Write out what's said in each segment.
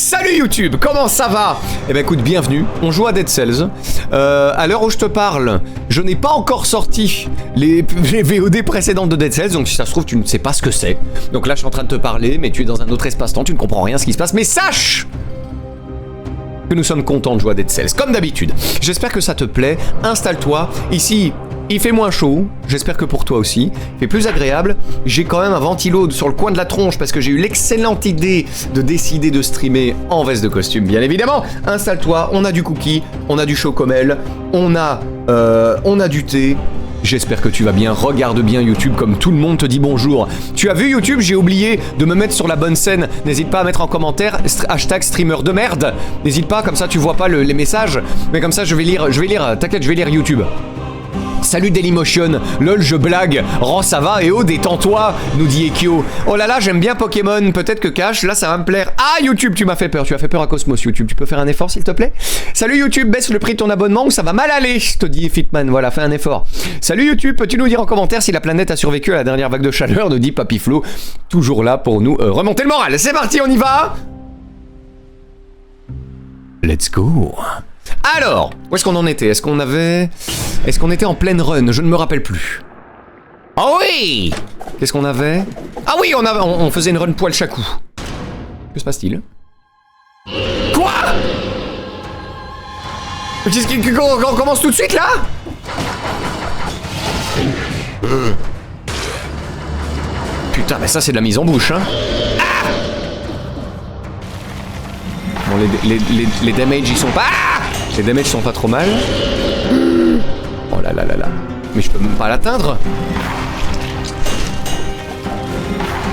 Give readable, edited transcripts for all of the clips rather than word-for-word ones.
Salut YouTube, comment ça va? Eh ben écoute, bienvenue, on joue à Dead Cells. À l'heure où je te parle, je n'ai pas encore sorti les VOD précédentes de Dead Cells, donc si ça se trouve tu ne sais pas ce que c'est. Donc là je suis en train de te parler, mais tu es dans un autre espace-temps, tu ne comprends rien à ce qui se passe, mais sache que nous sommes contents de jouer à Dead Cells, comme d'habitude. J'espère que ça te plaît, installe-toi, ici... Il fait moins chaud, j'espère que pour toi aussi. Il fait plus agréable. J'ai quand même un ventilo sur le coin de la tronche parce que j'ai eu l'excellente idée de décider de streamer en veste de costume, bien évidemment. Installe-toi, on a du cookie, on a du chocomel, on a du thé. J'espère que tu vas bien, regarde bien YouTube comme tout le monde te dit bonjour. Tu as vu YouTube, j'ai oublié de me mettre sur la bonne scène. N'hésite pas à mettre en commentaire hashtag streamer de merde. N'hésite pas, comme ça tu vois pas les messages. Mais comme ça je vais lire, t'inquiète, je vais lire YouTube. Salut Dailymotion, lol je blague, ça va et oh détends-toi, nous dit Ekio. Oh là là j'aime bien Pokémon, peut-être que Cash, là ça va me plaire. Ah YouTube tu m'as fait peur, tu as fait peur à Cosmos YouTube, tu peux faire un effort s'il te plaît? Salut YouTube, baisse le prix de ton abonnement ou ça va mal aller, te dit Fitman, voilà fais un effort. Salut YouTube, peux-tu nous dire en commentaire si la planète a survécu à la dernière vague de chaleur, nous dit Papiflo, toujours là pour nous remonter le moral. C'est parti, on y va. Let's go. Alors, où est-ce qu'on en était? Est-ce qu'on était en pleine run? Je ne me rappelle plus. Oh oui! Qu'est-ce qu'on avait? Ah oui, on faisait une run poil chacou. Que se passe-t-il? Quoi? On commence tout de suite là? Putain, mais ça c'est de la mise en bouche, hein. Ah! Bon, les damages ils sont pas... Ah! Les damages sont pas trop mal. Oh là là là là. Mais je peux même pas l'atteindre.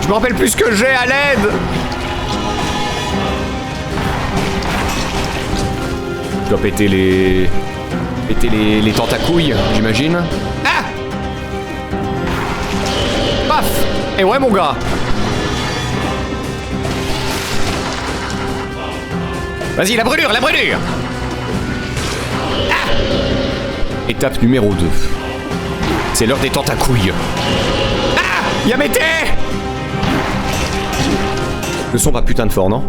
Je me rappelle plus ce que j'ai, à l'aide. Je dois péter les... les tentacouilles, j'imagine. Ah! Paf! Et ouais mon gars. Vas-y, la brûlure, la brûlure! Ah! Étape numéro 2. C'est l'heure des tentacouilles. Ah! Yamete! Le son va putain de fort, non?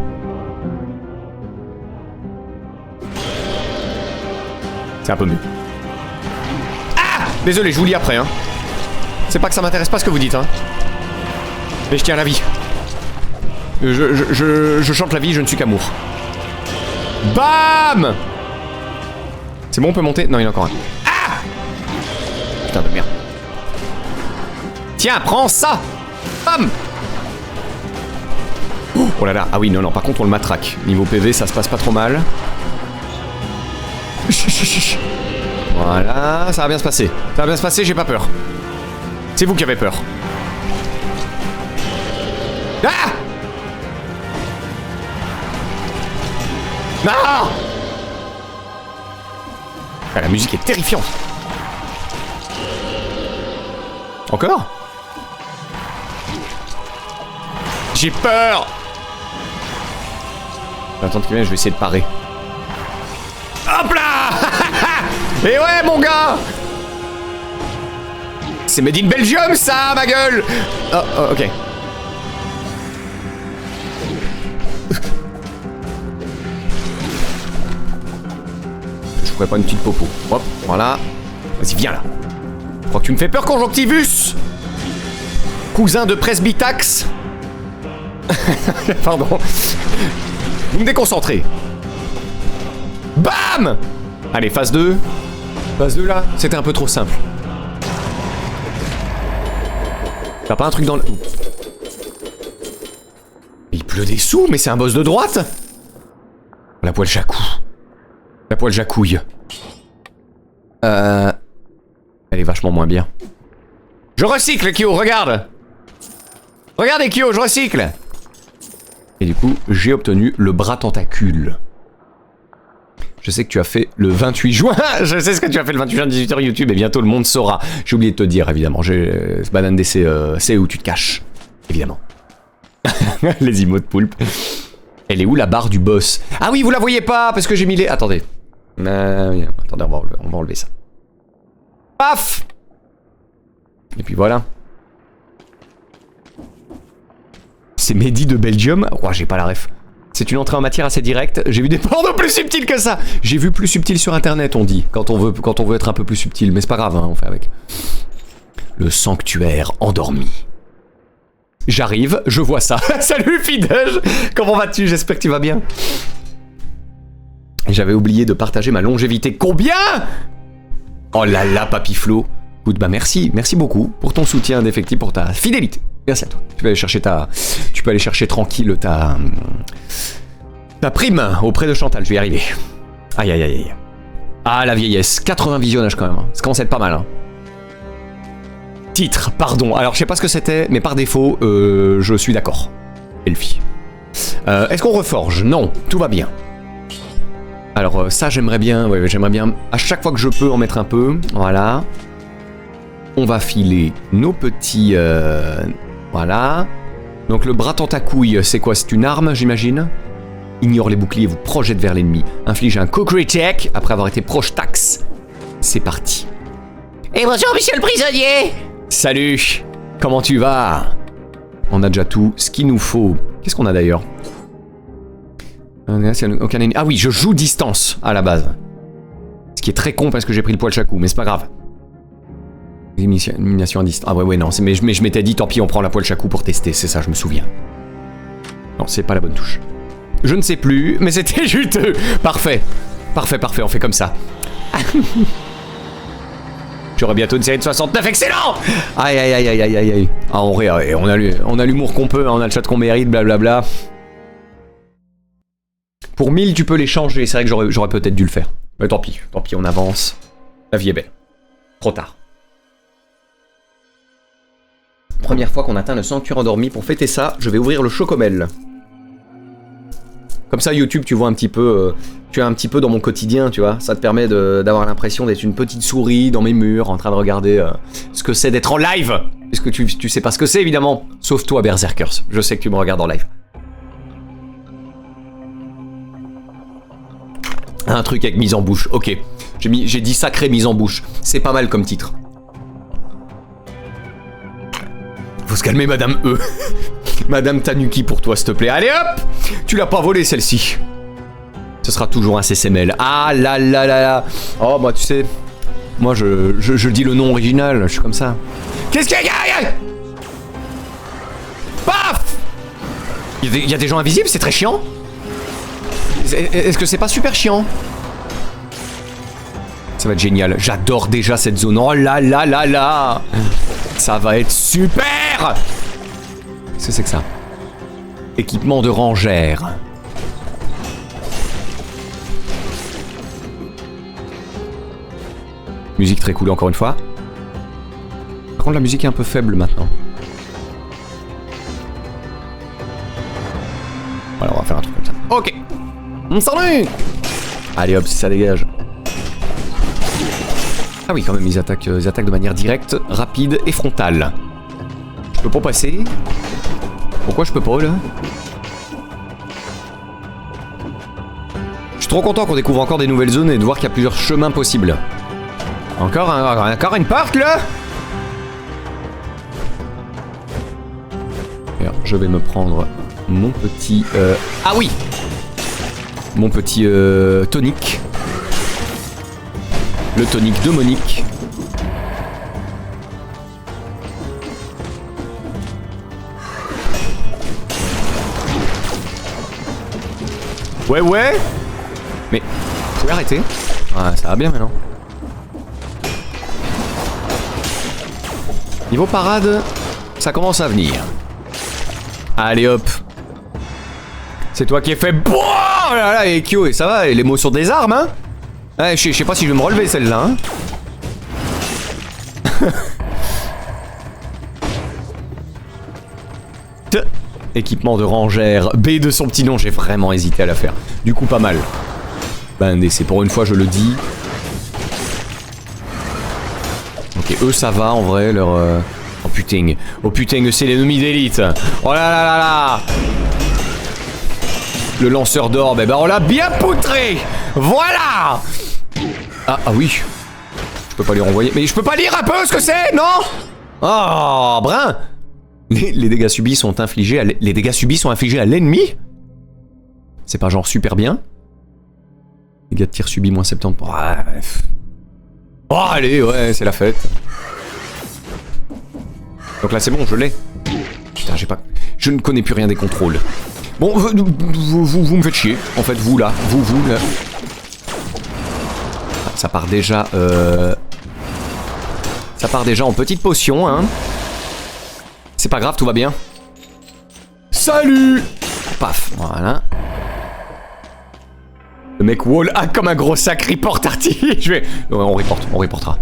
C'est un peu mieux. Ah! Désolé, je vous lis après, hein. C'est pas que ça m'intéresse pas ce que vous dites, hein. Mais je tiens à la vie. Je chante la vie, je ne suis qu'amour. Bam! C'est bon, on peut monter? Non, il y en a encore un. Ah! Putain de merde. Tiens, prends ça! Bam! Oh là là, ah oui, non, non, par contre, on le matraque. Niveau PV, ça se passe pas trop mal. Voilà, ça va bien se passer. Ça va bien se passer, j'ai pas peur. C'est vous qui avez peur. Ah! Non! Ah, la musique est terrifiante. Encore? J'ai peur. Attends qu'il vienne, je vais essayer de parer. Hop là. Et ouais mon gars. C'est made in Belgium ça, ma gueule. Oh, oh ok. Pas une petite popo. Hop, voilà. Vas-y, viens là. Je crois que tu me fais peur, Conjonctivus. Cousin de Presbytax. Pardon. Vous me déconcentrez. Bam! Allez, phase 2. Phase 2 là, c'était un peu trop simple. T'as pas un truc dans le... Il pleut des sous, mais c'est un boss de droite. La poêle chacou. La poêle jacouille. Elle est vachement moins bien. Je recycle, Kyo, regarde. Regarde, Kyo, je recycle. Et du coup, j'ai obtenu le bras tentacule. Je sais que tu as fait le 28 juin. Je sais ce que tu as fait le 28 juin, 18h YouTube, et bientôt le monde saura. J'ai oublié de te dire, évidemment. Banane DC, c'est où tu te caches. Évidemment. Les emotes poulpe. Elle est où la barre du boss? Ah oui, vous la voyez pas, parce que j'ai mis les... Attendez. Attendez, on va enlever ça. Paf! Et puis voilà. C'est Mehdi de Belgium. Oh, j'ai pas la ref. C'est une entrée en matière assez directe. J'ai vu des pornos plus subtils que ça. J'ai vu plus subtil sur internet, on dit, quand on veut être un peu plus subtil. Mais c'est pas grave, hein, on fait avec. Le sanctuaire endormi. J'arrive, je vois ça. Salut Fidège, comment vas-tu? J'espère que tu vas bien. J'avais oublié de partager ma longévité. Combien? Oh là là, Papy Flo. Écoute, bah merci beaucoup pour ton soutien d'effectif, pour ta fidélité. Merci à toi. Tu peux aller chercher tranquille ta prime auprès de Chantal, je vais y arriver. Aïe aïe aïe aïe. Ah la vieillesse, 80 visionnages quand même. Ça commence à être pas mal. Hein. Titre, pardon. Alors je sais pas ce que c'était, mais par défaut, je suis d'accord. Elfie. Est-ce qu'on reforge? Non, tout va bien. Alors ça j'aimerais bien, ouais, j'aimerais bien à chaque fois que je peux en mettre un peu. Voilà. On va filer nos petits... voilà. Donc le bras tentacouille, c'est quoi? C'est une arme, j'imagine. Ignore les boucliers, vous projette vers l'ennemi. Inflige un cookery check après avoir été proche-tax. C'est parti. Et bonjour, monsieur le prisonnier. Salut. Comment tu vas? On a déjà tout ce qu'il nous faut. Qu'est-ce qu'on a d'ailleurs? Aucun ennemi. Ah oui, je joue distance à la base. Ce qui est très con parce que j'ai pris le poil chaque coup, mais c'est pas grave. Élimination à distance. Ah ouais, non, mais je m'étais dit, tant pis, on prend la poêle chaque coup pour tester, c'est ça, je me souviens. Non, c'est pas la bonne touche. Je ne sais plus, mais c'était juteux. Parfait, on fait comme ça. J'aurai bientôt une série de 69, excellent. Aïe, aïe, aïe, aïe, aïe, aïe. Ah, on a l'humour qu'on peut, on a le chat qu'on mérite, blablabla. Pour 1000, tu peux les changer, c'est vrai que j'aurais peut-être dû le faire. Mais tant pis, on avance. La vie est belle. Trop tard. Première fois qu'on atteint le sanctuaire endormi. Pour fêter ça, je vais ouvrir le chocomel. Comme ça, YouTube, tu vois un petit peu... tu es un petit peu dans mon quotidien, tu vois. Ça te permet d'avoir l'impression d'être une petite souris dans mes murs, en train de regarder ce que c'est d'être en live. Parce que tu sais pas ce que c'est, évidemment. Sauf toi, Berserkers. Je sais que tu me regardes en live. Un truc avec mise en bouche. Ok. J'ai dit sacré mise en bouche. C'est pas mal comme titre. Faut se calmer, Madame E. Madame Tanuki pour toi, s'il te plaît. Allez hop! Tu l'as pas volé celle-ci. Ce sera toujours un CCML. Ah là là là là. Oh bah tu sais, moi je dis le nom original, je suis comme ça. Qu'est-ce qu'il y a? Paf! Il y a des gens invisibles, c'est très chiant. Est-ce que c'est pas super chiant? Ça va être génial. J'adore déjà cette zone. Oh là là là là. Ça va être super. Qu'est-ce que c'est que ça? Équipement de rangère. Musique très cool encore une fois. Par contre la musique est un peu faible maintenant. Voilà, on va faire un truc comme ça. Ok. On s'en est. Allez hop, ça dégage. Ah oui, quand même, ils attaquent de manière directe, rapide et frontale. Je peux pas passer. Pourquoi je peux pas, là? Je suis trop content qu'on découvre encore des nouvelles zones et de voir qu'il y a plusieurs chemins possibles. Encore une porte, là? Alors, je vais me prendre mon petit... Ah oui! Mon petit tonique. Le tonique de Monique. Ouais. Mais, vous pouvez arrêter? Ah, ça va bien maintenant. Niveau parade, ça commence à venir. Allez hop. C'est toi qui ai fait... Oh là là, et Kyo, et ça va, et les mots sur des armes, hein? Ouais, je sais pas si je vais me relever celle-là, hein. Équipement de rangère. B de son petit nom, j'ai vraiment hésité à la faire. Du coup, pas mal. Ben, c'est pour une fois, je le dis. Ok, eux, ça va, en vrai, leur... Oh putain. Oh putain, c'est l'ennemi d'élite. Oh là là là là. Le lanceur d'orbe, eh ben on l'a bien poutré. Voilà. Ah oui. Je peux pas lui renvoyer. Mais je peux pas lire un peu ce que c'est, non? Oh, brun. Les dégâts subis sont infligés à l'ennemi? C'est pas genre super bien. Dégâts de tir subis, moins 70. Oh, bref. Oh, allez, ouais, c'est la fête. Donc là, c'est bon, je l'ai. Putain, j'ai pas... Je ne connais plus rien des contrôles. Bon, vous me faites chier. En fait, vous, là. Vous, là. Ça part déjà... Ça part déjà en petite potion, hein. C'est pas grave, tout va bien. Salut! Paf, voilà. Le mec wall hack comme un gros sac, report arty. Je vais... Ouais, on reportera.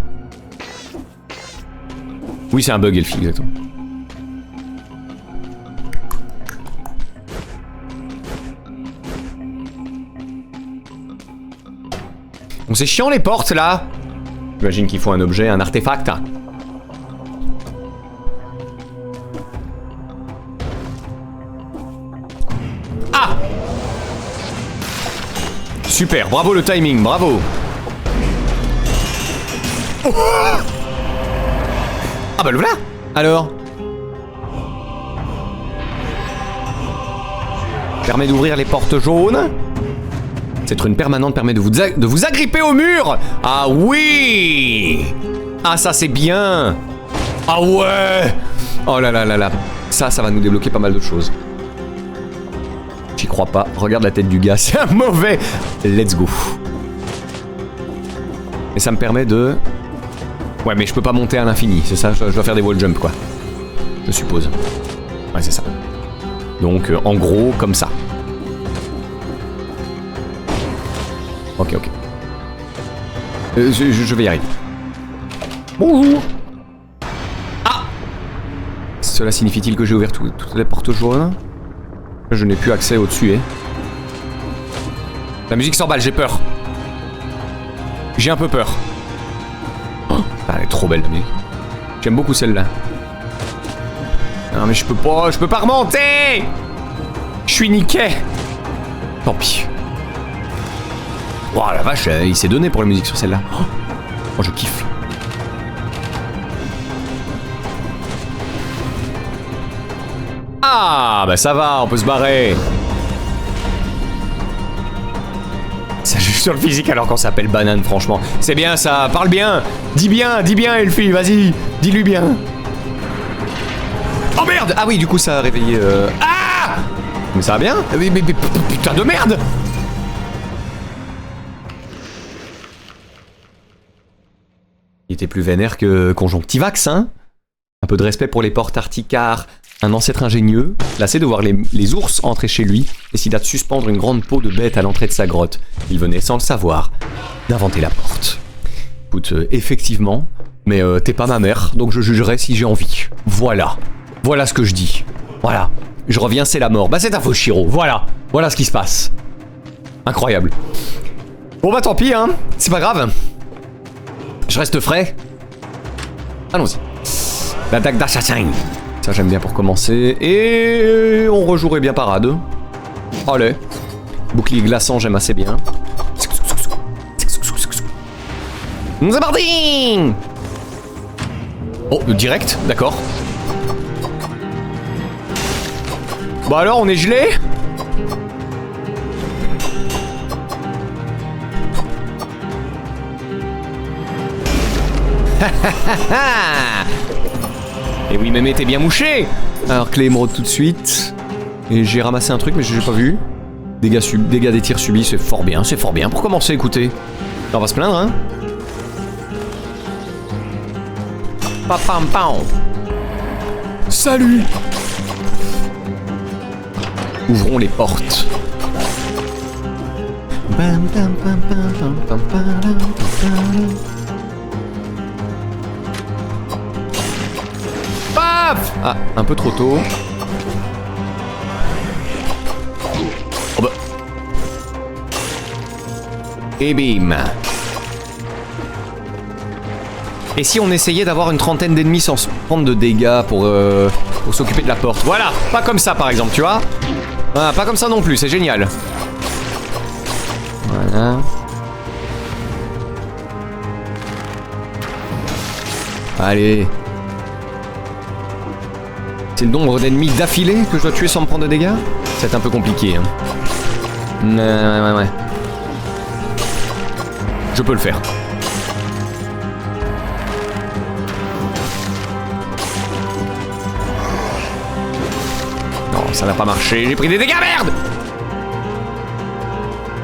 Oui, c'est un bug, Elfie, exactement. Bon, c'est chiant les portes, là. J'imagine qu'il faut un objet, un artefact. Ah! Super, bravo le timing, bravo. Oh, ah bah le voilà. Alors, permet d'ouvrir les portes jaunes. Cette rune permanente permet de vous agripper au mur. Ah oui. Ah ça c'est bien. Ah ouais. Oh là là là là. Ça va nous débloquer pas mal de choses. J'y crois pas. Regarde la tête du gars, c'est un mauvais. Let's go. Et ça me permet de... Ouais, mais je peux pas monter à l'infini, c'est ça? Je dois faire des wall jump, quoi. Je suppose. Ouais, c'est ça. Donc, en gros, comme ça. Ok. Je vais y arriver. Bonjour. Ah! Cela signifie-t-il que j'ai ouvert toutes les portes jaunes? Je n'ai plus accès au-dessus, hein. La musique s'emballe, j'ai peur. J'ai un peu peur. Oh, elle est trop belle, la musique. J'aime beaucoup celle-là. Non mais je peux pas remonter. Je suis niqué. Tant pis. Oh la vache, il s'est donné pour la musique sur celle-là. Oh, je kiffe. Ah, bah ça va, on peut se barrer. Ça joue sur le physique alors qu'on s'appelle Banane, franchement. C'est bien ça, parle bien. Dis bien, Elfie, vas-y. Dis-lui bien. Oh merde. Ah oui, du coup ça a réveillé... Ah. Mais ça va bien. Mais putain de merde. Il était plus vénère que Conjonctivax, hein. Un peu de respect pour les portes Articard. Un ancêtre ingénieux, lassé de voir les ours entrer chez lui, décida de suspendre une grande peau de bête à l'entrée de sa grotte. Il venait, sans le savoir, d'inventer la porte. Écoute, effectivement, mais t'es pas ma mère, donc je jugerai si j'ai envie. Voilà. Voilà ce que je dis. Voilà. Je reviens, c'est la mort. Bah c'est ta faute, Shiro. Voilà. Voilà ce qui se passe. Incroyable. Bon bah tant pis, hein. C'est pas grave. Je reste frais. Allons-y. L'attaque d'assassin. Ça j'aime bien pour commencer. Et on rejouerait bien parade. Allez. Bouclier glaçant, j'aime assez bien. C'est parti. Oh, direct, d'accord. Bon alors, on est gelé. Et oui, mémé, t'es bien mouché. Alors, clé émeraude tout de suite. Et j'ai ramassé un truc, mais j'ai pas vu. Dégâts des tirs subis, c'est fort bien, Pour commencer, écoutez. Là, on va se plaindre, hein. Papam pam. Salut. Ouvrons les portes. Paf. Ah, un peu trop tôt. Oh bah. Et bim. Et si on essayait d'avoir une trentaine d'ennemis sans se prendre de dégâts pour s'occuper de la porte? Voilà, pas comme ça par exemple, tu vois. Voilà, pas comme ça non plus, c'est génial. Voilà. Allez. C'est le nombre d'ennemis d'affilée que je dois tuer sans me prendre de dégâts? C'est un peu compliqué, hein. Ouais. Je peux le faire. Non, ça n'a pas marché. J'ai pris des dégâts, merde!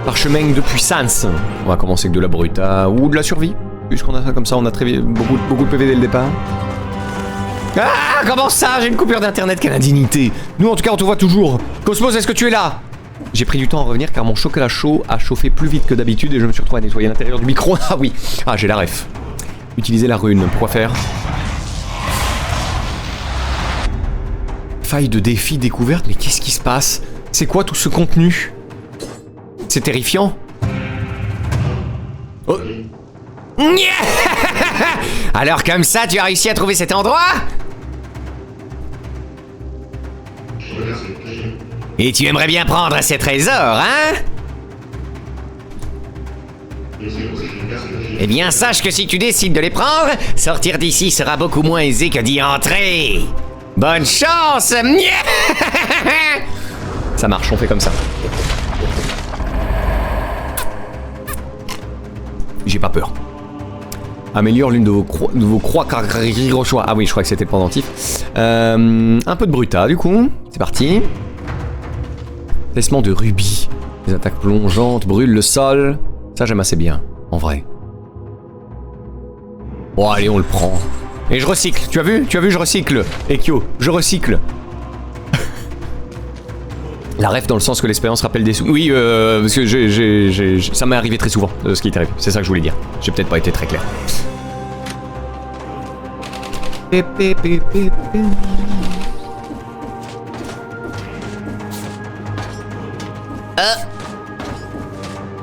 Parchemin de puissance. On va commencer avec de la bruta ou de la survie. Puisqu'on a ça comme ça, on a très beaucoup de PV dès le départ. Ah, comment ça? J'ai une coupure d'internet, quelle indignité. Nous, en tout cas, on te voit toujours. Cosmos, est-ce que tu es là? J'ai pris du temps à revenir car mon chocolat chaud a chauffé plus vite que d'habitude et je me suis retrouvé à nettoyer l'intérieur du micro. Ah oui. Ah, j'ai la ref. Utiliser la rune. Pourquoi faire? Faille de défi découverte, mais qu'est-ce qui se passe? C'est quoi tout ce contenu? C'est terrifiant. Oh. Alors comme ça, tu as réussi à trouver cet endroit? Et tu aimerais bien prendre ces trésors, hein? Eh bien, sache que si tu décides de les prendre, sortir d'ici sera beaucoup moins aisé que d'y entrer. Bonne chance! Ça marche, on fait comme ça. J'ai pas peur. Améliore l'une de vos croix choix. Ah oui, je crois que c'était le pendentif. Un peu de bruta, du coup. C'est parti. Placement de rubis. Les attaques plongeantes brûlent le sol. Ça, j'aime assez bien, en vrai. Bon, allez, on le prend. Et je recycle. Tu as vu, je recycle. Ekyo, je recycle. La ref dans le sens que l'expérience rappelle des sous. Oui, parce que ça m'est arrivé très souvent, ce qui est arrivé. C'est ça que je voulais dire. J'ai peut-être pas été très clair.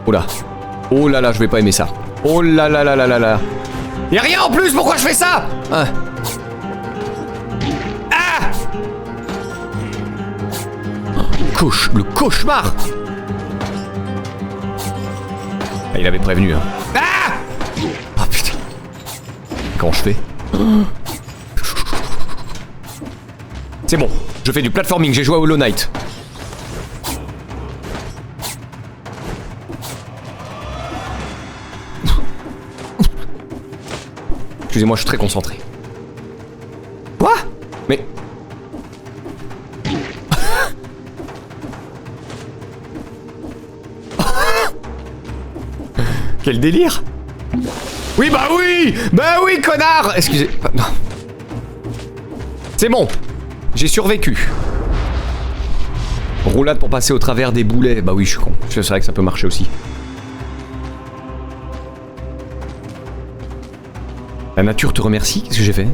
Oula. Oh là là, je vais pas aimer ça. Oh là là là là là là. Y'a rien en plus, pourquoi je fais ça? Ah. Le cauchemar. Ah, il avait prévenu, hein. Ah! Oh putain. Comment je fais? C'est bon, je fais du platforming, j'ai joué à Hollow Knight. Excusez-moi, je suis très concentré. Quoi? Mais... Quel délire! Oui, bah oui! Bah oui, connard! Excusez... Non. C'est bon. J'ai survécu. Roulade pour passer au travers des boulets. Bah oui, je suis con. C'est vrai que ça peut marcher aussi. La nature te remercie. Qu'est-ce que j'ai fait?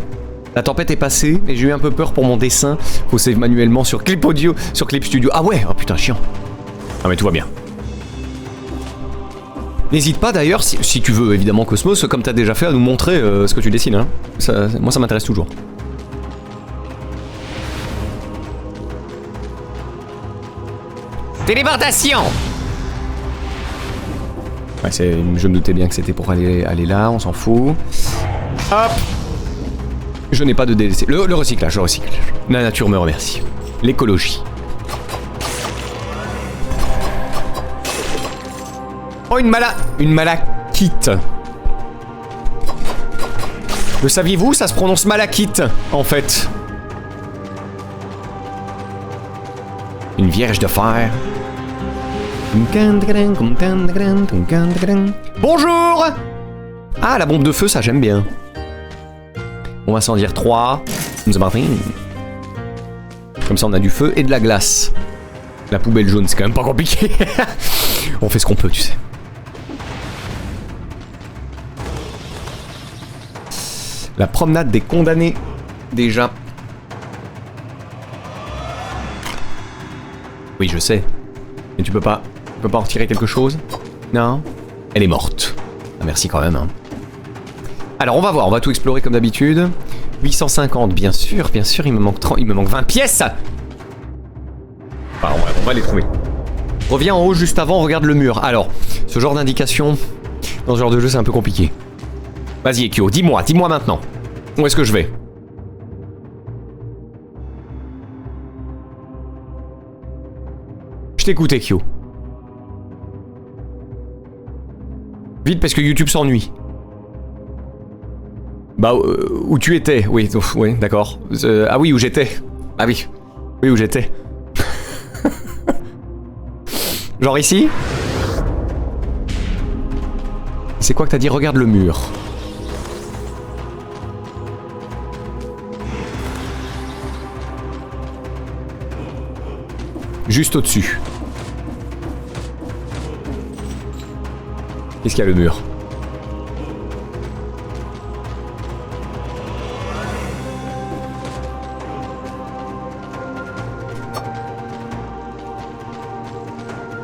La tempête est passée et j'ai eu un peu peur pour mon dessin. Faut save manuellement sur Clip Audio, sur Clip Studio. Ah ouais! Oh putain, chiant. Ah mais tout va bien. N'hésite pas d'ailleurs, si tu veux évidemment Cosmos, comme t'as déjà fait, à nous montrer ce que tu dessines. Hein. Moi ça m'intéresse toujours. Téléportation! Ouais, je me doutais bien que c'était pour aller là, on s'en fout. Hop! Je n'ai pas de DLC. Le recyclage, le recyclage. La nature me remercie. L'écologie. Oh, une malachite. Le saviez-vous, ça se prononce malachite, en fait. Une vierge de fer. Bonjour! Ah, la bombe de feu, ça j'aime bien. On va s'en dire 3. Comme ça, on a du feu et de la glace. La poubelle jaune, c'est quand même pas compliqué. On fait ce qu'on peut, tu sais. La promenade des condamnés. Déjà. Oui, je sais. Mais tu peux pas en retirer quelque chose? Non? Elle est morte. Ah, merci quand même. Hein. Alors, on va voir. On va tout explorer comme d'habitude. 850, bien sûr, il me manque 30, il me manque 20 pièces. Enfin, on va les trouver. Reviens en haut juste avant, regarde le mur. Alors, ce genre d'indication, dans ce genre de jeu, c'est un peu compliqué. Vas-y, Ekyo, dis-moi maintenant. Où est-ce que je vais? Je t'écoute, Ekyo. Vite parce que YouTube s'ennuie. Bah, où tu étais? Oui, oui, d'accord. Ah oui, où j'étais. Ah oui. Oui, où j'étais. Genre ici? C'est quoi que t'as dit? Regarde le mur. Juste au-dessus. Qu'est-ce qu'il y a le mur?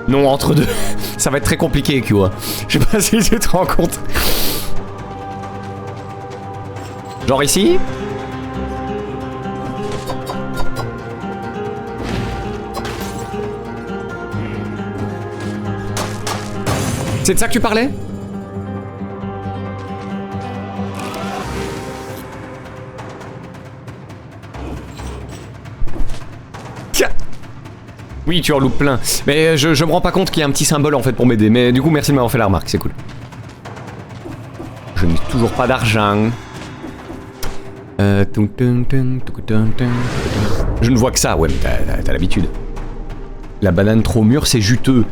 Non, entre deux. Ça va être très compliqué, Q. Je sais pas si tu te rends compte. Genre ici? C'est de ça que tu parlais? Oui, tu en loupes plein. Mais je me rends pas compte qu'il y a un petit symbole en fait pour m'aider. Mais du coup, merci de m'avoir fait la remarque, c'est cool. Je n'ai toujours pas d'argent. Je ne vois que ça, ouais, mais t'as l'habitude. La banane trop mûre, c'est juteux.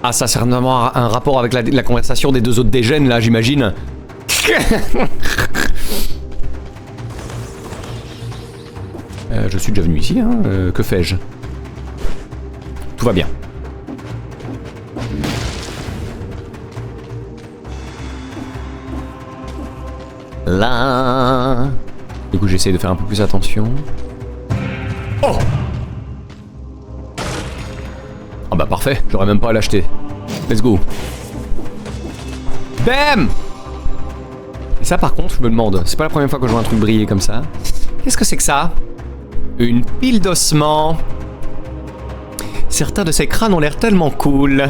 Ah, ça, c'est vraiment un rapport avec la conversation des deux autres dégènes, là, j'imagine. Je suis déjà venu ici, hein. Que fais-je? Tout va bien. Là. Du coup, j'essaie de faire un peu plus attention. Oh! Ah bah parfait, j'aurais même pas à l'acheter. Let's go. Bam! Et ça par contre, je me demande, c'est pas la première fois que je vois un truc briller comme ça. Qu'est-ce que c'est que ça? Une pile d'ossements. Certains de ces crânes ont l'air tellement cool.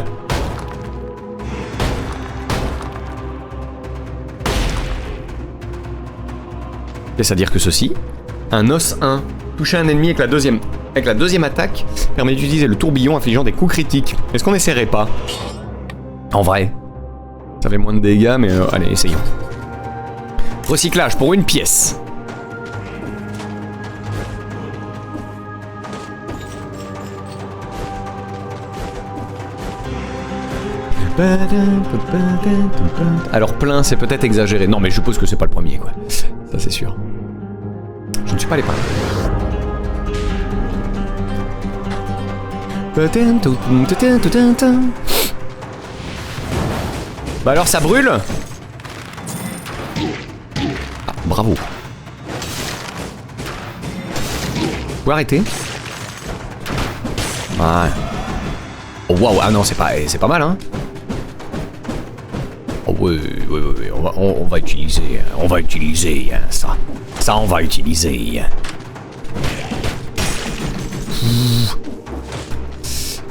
Qu'est-ce à dire que ceci? Un os 1. Toucher un ennemi avec la deuxième attaque permet d'utiliser le tourbillon infligeant des coups critiques. Est-ce qu'on essaierait pas? En vrai. Ça fait moins de dégâts, mais allez, essayons. Recyclage pour une pièce. Alors plein, c'est peut-être exagéré. Non, mais je suppose que c'est pas le premier, quoi. Ça, c'est sûr. Je ne suis pas allé par là. Bah alors, ça brûle? Ah, bravo. Vous pouvez arrêter? Ouais. Oh waouh, ah non, c'est pas mal, hein. Oh oui, on va utiliser, hein, ça. Ça, on va utiliser.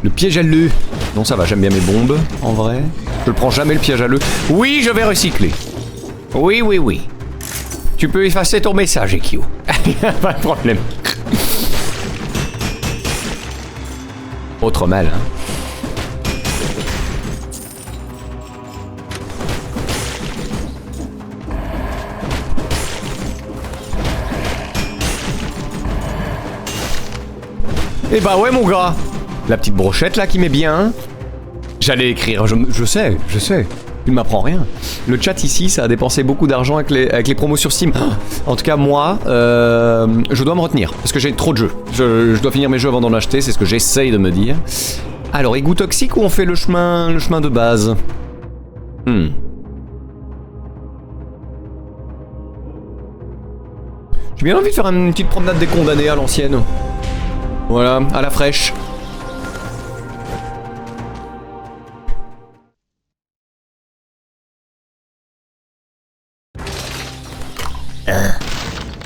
Le piège à l'œuf. Non, ça va, j'aime bien mes bombes, en vrai. Je ne prends jamais le piège à l'œuf. Oui, je vais recycler. Oui, oui, oui. Tu peux effacer ton message, Ekio. Pas de problème. Autre mal, hein. Eh bah ouais mon gars. La petite brochette là qui met bien. J'allais écrire, je sais. Tu ne m'apprends rien. Le chat ici, ça a dépensé beaucoup d'argent avec les promos sur Steam. En tout cas moi, je dois me retenir. Parce que j'ai trop de jeux. Je dois finir mes jeux avant d'en acheter, c'est ce que j'essaye de me dire. Alors, égout toxique ou on fait le chemin de base? J'ai bien envie de faire une petite promenade des condamnés à l'ancienne. Voilà, à la fraîche.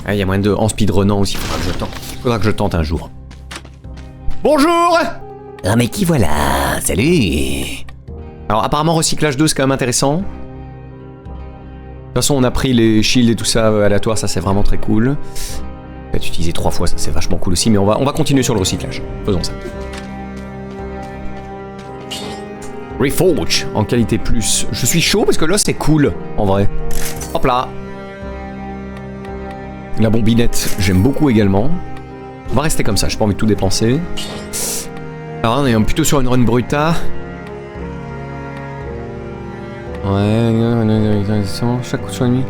Ah, il y a moyen de... En speedrunnant aussi, faudra que je tente un jour. Bonjour! Ah mais qui voilà? Salut! Alors apparemment recyclage 2 c'est quand même intéressant. De toute façon on a pris les shields et tout ça aléatoire, ça c'est vraiment très cool. Peut-être utiliser 3 fois, ça c'est vachement cool aussi, mais on va continuer sur le recyclage. Faisons ça. Reforge en qualité plus. Je suis chaud parce que là c'est cool en vrai. Hop là. La bombinette, j'aime beaucoup également. On va rester comme ça, j'ai pas envie de tout dépenser. Alors on est plutôt sur une run bruta. Ouais, chaque coup sur la nuit.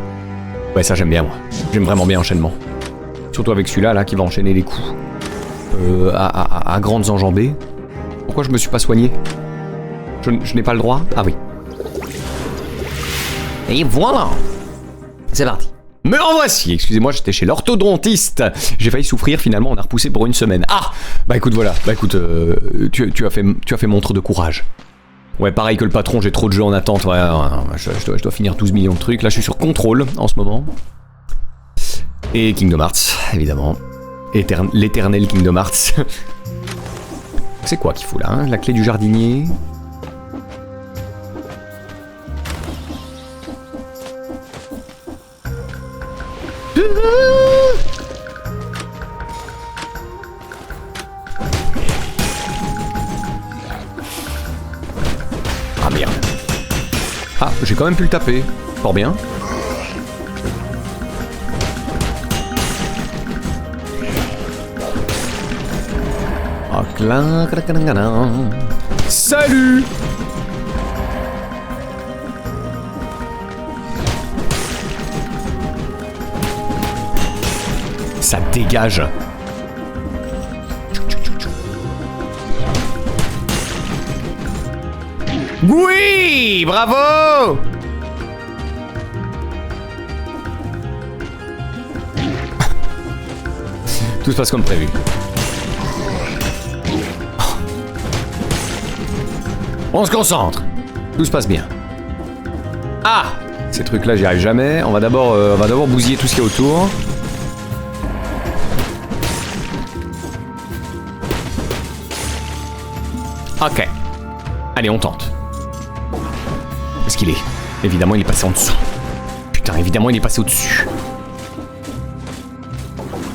Ouais, ça j'aime bien moi. J'aime vraiment bien l'enchaînement. Surtout avec celui-là là qui va enchaîner les coups à grandes enjambées. Pourquoi je me suis pas soigné? Je n'ai pas le droit? Ah oui. Et voilà. C'est parti. Me renvoici. Excusez-moi, j'étais chez l'orthodontiste. J'ai failli souffrir, finalement on a repoussé pour une semaine. Ah. Bah écoute, voilà. Bah écoute, tu as fait montre de courage. Ouais, pareil que le patron, j'ai trop de jeux en attente. Ouais, je dois finir 12 millions de trucs. Là, je suis sur contrôle en ce moment. Et Kingdom Hearts, évidemment. L'éternel Kingdom Hearts. C'est quoi qu'il faut là, hein? La clé du jardinier. Ah merde. Ah, j'ai quand même pu le taper. Fort bien. Salut. Ça dégage. Oui, bravo. Tout se passe comme prévu. On se concentre. Tout se passe bien. Ah, ces trucs-là, j'y arrive jamais. On va d'abord bousiller tout ce qu'il y a autour. Ok. Allez, on tente. Où est-ce qu'il est? Évidemment, il est passé en dessous. Putain, évidemment, il est passé au-dessus.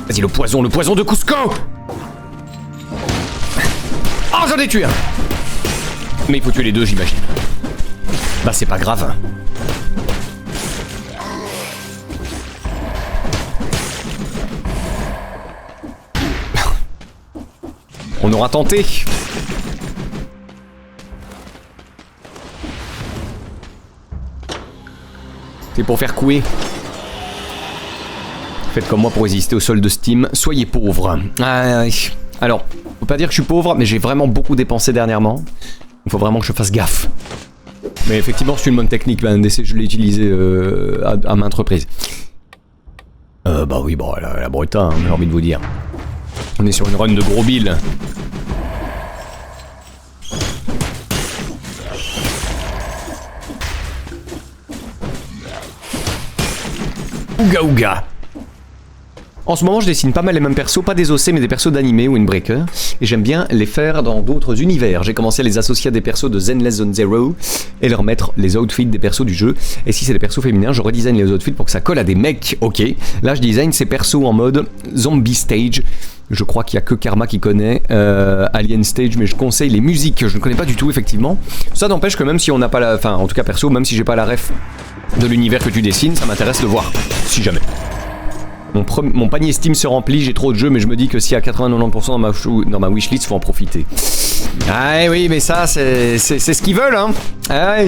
Vas-y, le poison de Cusco! Oh, j'en ai tué un! Mais il faut tuer les deux, j'imagine. Bah, c'est pas grave. On aura tenté. C'est pour faire couer. Faites comme moi pour résister au solde de Steam. Soyez pauvres. Alors, faut pas dire que je suis pauvre, mais j'ai vraiment beaucoup dépensé dernièrement. Il faut vraiment que je fasse gaffe. Mais effectivement, c'est une bonne technique, NDC, je l'ai utilisé à maintes reprises. Bah oui, bon, la Breta, hein, j'ai envie de vous dire. On est sur une run de gros bill. Ouga ouga. En ce moment, je dessine pas mal les mêmes persos, pas des OC mais des persos d'animé ou Windbreaker, et j'aime bien les faire dans d'autres univers. J'ai commencé à les associer à des persos de Zenless Zone Zero et leur mettre les outfits des persos du jeu. Et si c'est des persos féminins, je redesign les outfits pour que ça colle à des mecs. Ok, là je design ces persos en mode Zombie Stage. Je crois qu'il y a que Karma qui connaît Alien Stage, mais je conseille les musiques, je ne connais pas du tout effectivement. Ça n'empêche que même si on n'a pas la... Enfin, en tout cas perso, même si j'ai pas la ref de l'univers que tu dessines, ça m'intéresse de voir, si jamais. Mon panier Steam se remplit, j'ai trop de jeux, mais je me dis que s'il y a 80-90% dans ma wishlist, faut en profiter. Ah oui, mais ça, c'est ce qu'ils veulent, hein. Ah,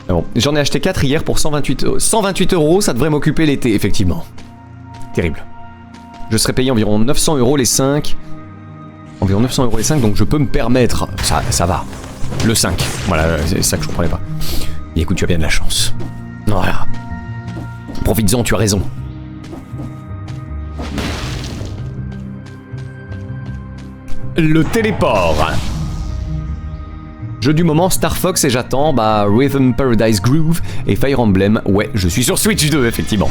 bon, j'en ai acheté 4 hier pour 128 €, ça devrait m'occuper l'été, effectivement. Terrible. Je serais payé environ 900 € les 5. Environ 900 € les 5, donc je peux me permettre... Ça va. Le 5. Voilà, c'est ça que je comprenais pas. Et écoute, tu as bien de la chance. Voilà. Profites-en, tu as raison. Le téléport. Jeu du moment, Star Fox et j'attends, Rhythm Paradise Groove et Fire Emblem. Ouais, je suis sur Switch 2, effectivement.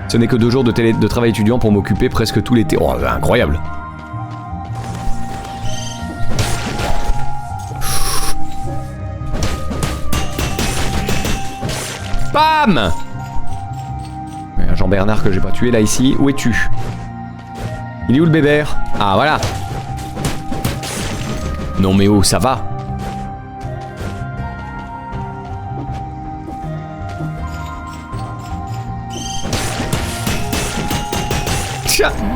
Ce n'est que 2 jours de travail étudiant pour m'occuper presque tout l'été. Oh, incroyable. Bam! Un Jean-Bernard que j'ai pas tué là ici. Où es-tu? Il est où le bébert? Ah voilà. Non mais oh, ça va.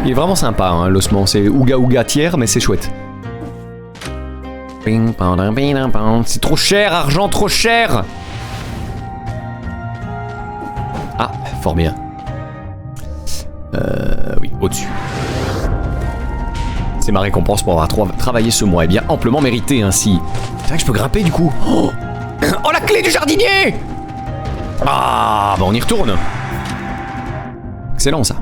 Il est vraiment sympa, hein, l'ossement. C'est ouga ouga tiers, mais c'est chouette. C'est trop cher, argent trop cher. Ah, fort bien. Oui, au-dessus. C'est ma récompense pour avoir travaillé ce mois. Eh bien, amplement mérité ainsi. C'est vrai que je peux grimper du coup. Oh, oh la clé du jardinier. Ah, bah on y retourne. Excellent ça.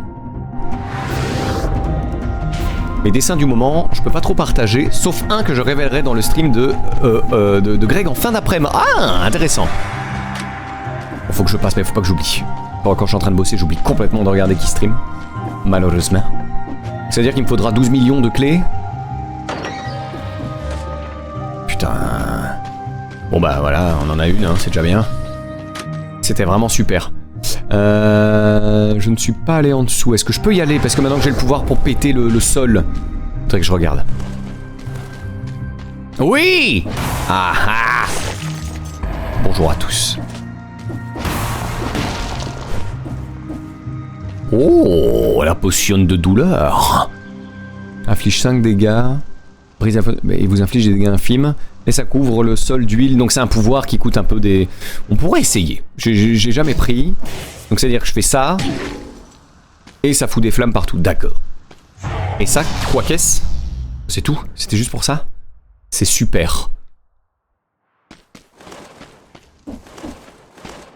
Mes dessins du moment, je peux pas trop partager, sauf un que je révélerai dans le stream de Greg en fin d'après-midi. Ah, intéressant. Bon, faut que je passe, mais faut pas que j'oublie. Quand je suis en train de bosser, j'oublie complètement de regarder qui stream. Malheureusement. C'est-à-dire qu'il me faudra 12 millions de clés. Putain. Bon bah voilà, on en a une, hein, c'est déjà bien. C'était vraiment super. Je ne suis pas allé en dessous. Est-ce que je peux y aller? Parce que maintenant que j'ai le pouvoir pour péter le sol. Faudrait que je regarde. Oui! Ah ah! Bonjour à tous. Oh, la potion de douleur. Inflige 5 dégâts. Brise et vous inflige des dégâts infimes. Et ça couvre le sol d'huile. Donc c'est un pouvoir qui coûte un peu des... On pourrait essayer. J'ai jamais pris. Donc c'est à dire que je fais ça. Et ça fout des flammes partout. D'accord. Et ça, quoi qu'est-ce? C'est tout? C'était juste pour ça? C'est super.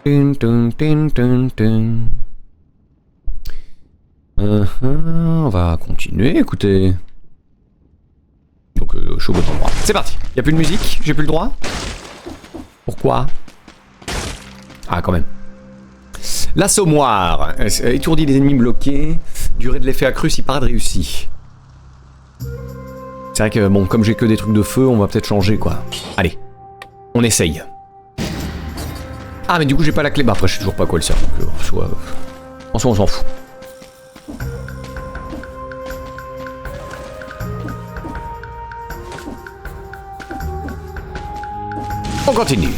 On va continuer, écoutez. Donc je suis au bon endroit. C'est parti. Y'a plus de musique? J'ai plus le droit? Pourquoi? Ah quand même. L'assommoir. Étourdit les ennemis bloqués. Durée de l'effet accrue si parade réussi. C'est vrai que bon, comme j'ai que des trucs de feu, on va peut-être changer quoi. Allez. On essaye. Ah mais du coup j'ai pas la clé. Bah après je sais toujours pas à quoi elle sert. Donc en soi on s'en fout. On continue.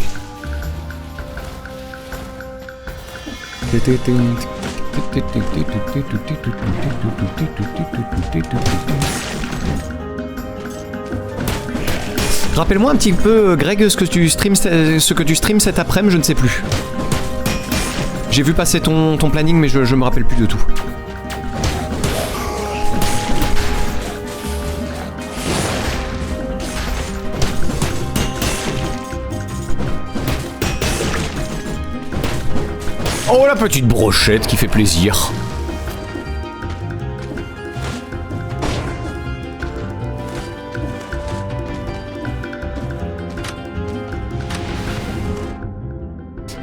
Rappelle-moi un petit peu, Greg, ce que tu streams cet après-midi, je ne sais plus. J'ai vu passer ton planning, mais je me rappelle plus de tout. Oh, la petite brochette qui fait plaisir.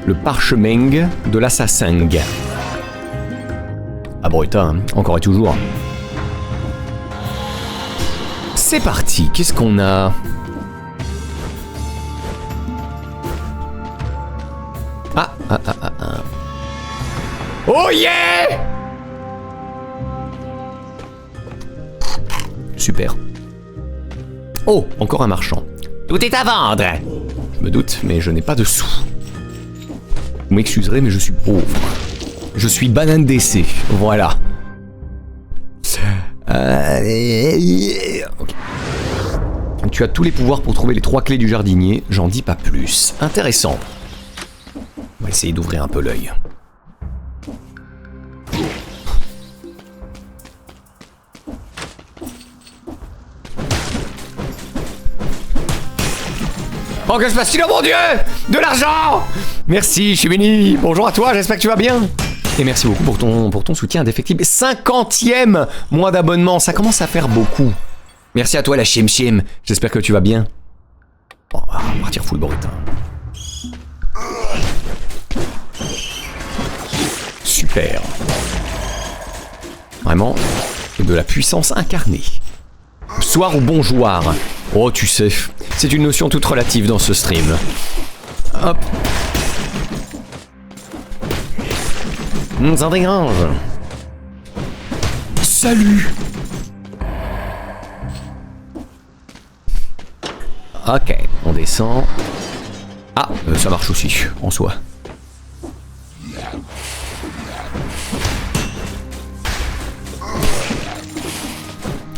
Le parchemin de l'assassin. Ah bon, hein, encore et toujours. C'est parti, qu'est-ce qu'on a? Ah. Oh yeah! Super. Oh, encore un marchand. Tout est à vendre. Je me doute, mais je n'ai pas de sous. Vous m'excuserez, mais je suis pauvre. Je suis banane d'essai, voilà. Okay. Tu as tous les pouvoirs pour trouver les 3 clés du jardinier, j'en dis pas plus. Intéressant. On va essayer d'ouvrir un peu l'œil. Oh, que se passe-t-il, oh mon Dieu? De l'argent! Merci, je suis béni. Bonjour à toi, j'espère que tu vas bien. Et merci beaucoup pour ton soutien indéfectible. 50e mois d'abonnement, ça commence à faire beaucoup. Merci à toi, la chiem. J'espère que tu vas bien. Bon, on va partir full brut. Super. Vraiment, de la puissance incarnée. Soir ou bonjour. Oh, tu sais, c'est une notion toute relative dans ce stream. Hop. Ça dégrange. Salut. Ok, on descend. Ah, ça marche aussi, en soi.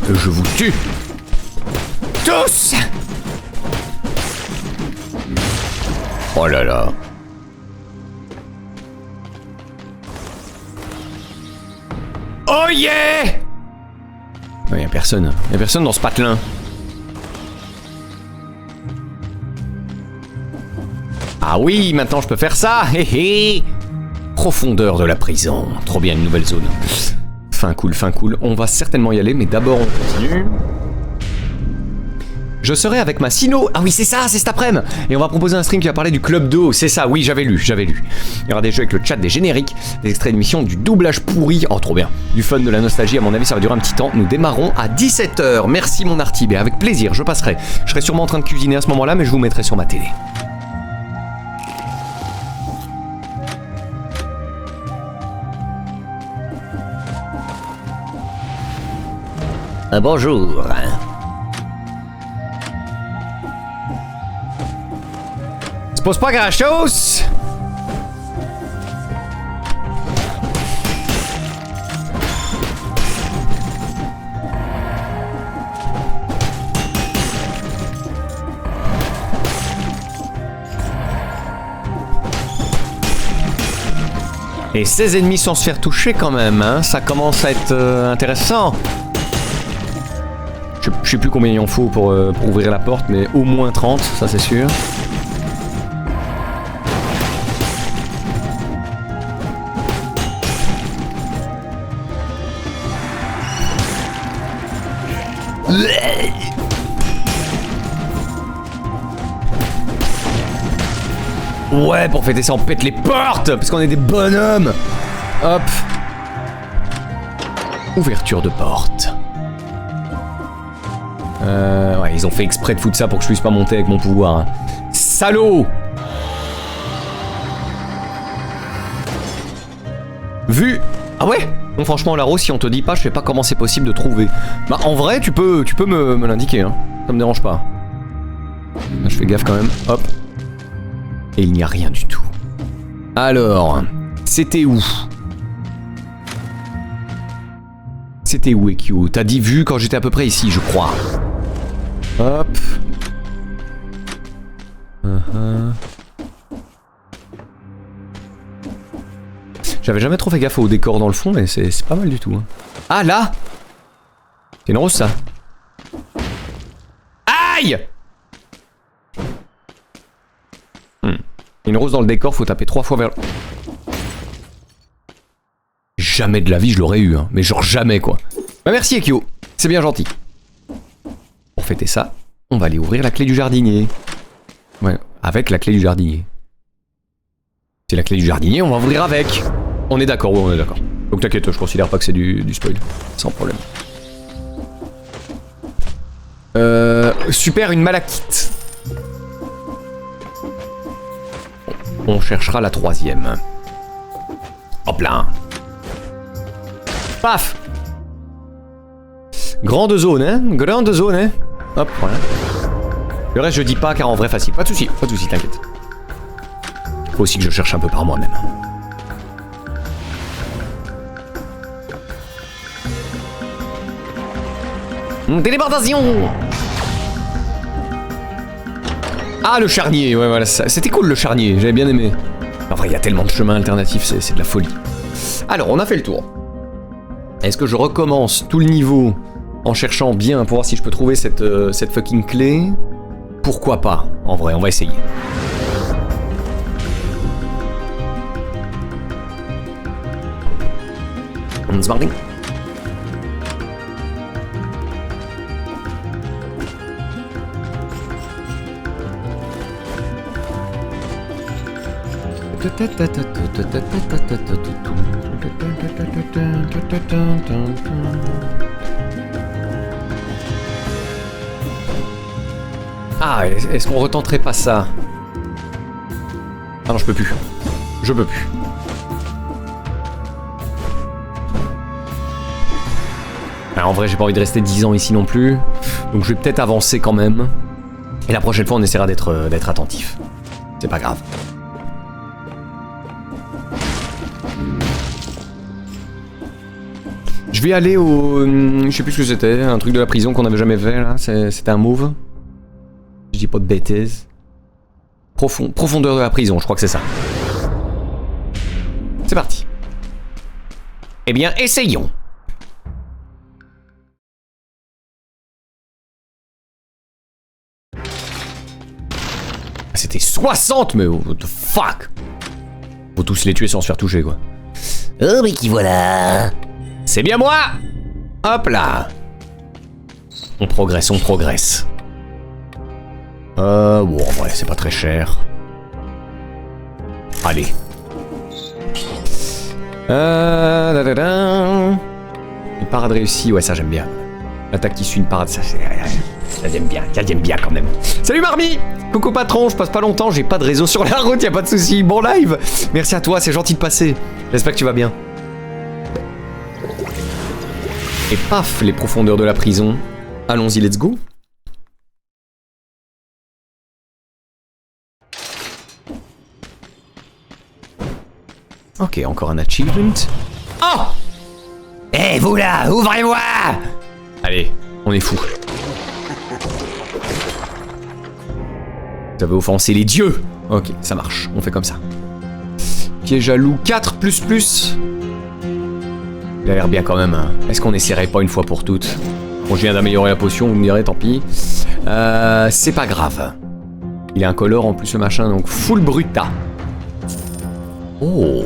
Je vous tue. Tous. Oh là là. Oh yeah. Il y a personne. Il y a personne dans ce patelin. Ah oui, maintenant je peux faire ça. Hé hé. Profondeur de la prison. Trop bien, une nouvelle zone. Fin cool, fin cool. On va certainement y aller, mais d'abord on continue. Je serai avec ma Sino. Ah oui, c'est ça, c'est cet après-midi. Et on va proposer un stream qui va parler du club d'eau. C'est ça, oui, j'avais lu. Il y aura des jeux avec le chat, des génériques, des extraits d'émissions, du doublage pourri. Oh, trop bien. Du fun, de la nostalgie. À mon avis, ça va durer un petit temps. Nous démarrons à 17 h. Merci, mon Artib. Et avec plaisir, je passerai. Je serai sûrement en train de cuisiner à ce moment-là, mais je vous mettrai sur ma télé. Bonjour. Se pose pas grand chose. Et 16 ennemis sans se faire toucher quand même, hein. Ça commence à être intéressant. Je sais plus combien il en faut pour ouvrir la porte, mais au moins 30, ça c'est sûr. Ouais, pour fêter ça, on pète les portes, parce qu'on est des bonhommes. Hop. Ouverture de porte. Ouais, ils ont fait exprès de foutre ça pour que je puisse pas monter avec mon pouvoir. Hein. Salaud! Vu? Ah ouais? Bon, franchement, Laro, si on te dit pas, je sais pas comment c'est possible de trouver. Bah, en vrai, tu peux me l'indiquer, hein. Ça me dérange pas. Là, je fais gaffe quand même. Hop. Et il n'y a rien du tout. Alors, c'était où? C'était où, Ekyo? T'as dit vu quand j'étais à peu près ici, je crois. Hop. J'avais jamais trop fait gaffe au décor dans le fond, mais c'est pas mal du tout. Hein. Ah, là! C'est une rose, ça. Aïe! Une rose dans le décor, faut taper 3 fois vers... Jamais de la vie je l'aurais eu, hein. Mais genre jamais, quoi. Bah merci, Ekyo. C'est bien gentil. Pour fêter ça, on va aller ouvrir la clé du jardinier. Ouais, avec la clé du jardinier. C'est la clé du jardinier, on va ouvrir avec. On est d'accord, oui, on est d'accord. Donc t'inquiète, je considère pas que c'est du spoil. Sans problème. Super, une malachite. On cherchera la 3e. Hop là. Paf. Grande zone, hein. Grande zone, hein. Hop, voilà. Le reste, je dis pas, car en vrai, facile. Pas de soucis, t'inquiète. Faut aussi que je cherche un peu par moi-même. Téléportation. Ah, le charnier, ouais, voilà, c'était cool le charnier, j'avais bien aimé. En vrai, il y a tellement de chemins alternatifs, c'est de la folie. Alors, on a fait le tour. Est-ce que je recommence tout le niveau en cherchant bien pour voir si je peux trouver cette fucking clé? Pourquoi pas? En vrai, on va essayer. C'est parti. Ah, est-ce qu'on retenterait pas ça? Ah non, je peux plus. Je peux plus. Alors, en vrai, j'ai pas envie de rester 10 ans ici non plus. Donc je vais peut-être avancer quand même. Et la prochaine fois, on essaiera d'être attentif. C'est pas grave. Je vais aller au... Je sais plus ce que c'était, un truc de la prison qu'on avait jamais fait là, c'était un move. Je dis pas de bêtises. Profondeur de la prison, je crois que c'est ça. C'est parti. Eh bien, essayons. C'était 60, mais what the fuck. Faut tous les tuer sans se faire toucher, quoi. Oh, mais qui voilà. C'est bien moi. Hop là. On progresse, on progresse. Bon, en vrai, c'est pas très cher. Allez. Une parade réussie, ouais, ça j'aime bien. L'attaque qui suit une parade, ça j'aime bien quand même. Salut Marmy. Coucou patron, je passe pas longtemps, j'ai pas de réseau sur la route, y a pas de souci. Bon live. Merci à toi, c'est gentil de passer. J'espère que tu vas bien. Et paf, les profondeurs de la prison. Allons-y, let's go. Ok, encore un achievement. Oh! Eh, vous là, ouvrez-moi! Allez, on est fou. Vous avez offensé les dieux! Ok, ça marche, on fait comme ça. Piège à loup 4++. Il a l'air bien quand même. Hein. Est-ce qu'on essaierait pas une fois pour toutes? Bon, je viens d'améliorer la potion, vous me direz, tant pis. C'est pas grave. Il a un color en plus ce machin, donc full bruta. Oh!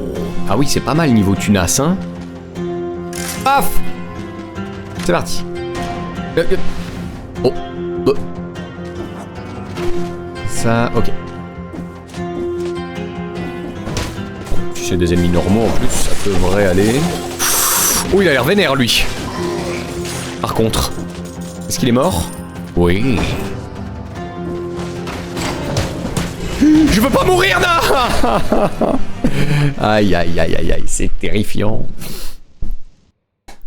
Ah oui, c'est pas mal niveau tunas, hein? Paf! C'est parti. Oh! Ça, ok. Si c'est des ennemis normaux en plus, ça devrait aller. Oh, il a l'air vénère lui. Par contre, est-ce qu'il est mort? Oui. Je veux pas mourir, non. Aïe, aïe, aïe, aïe, aïe, c'est terrifiant.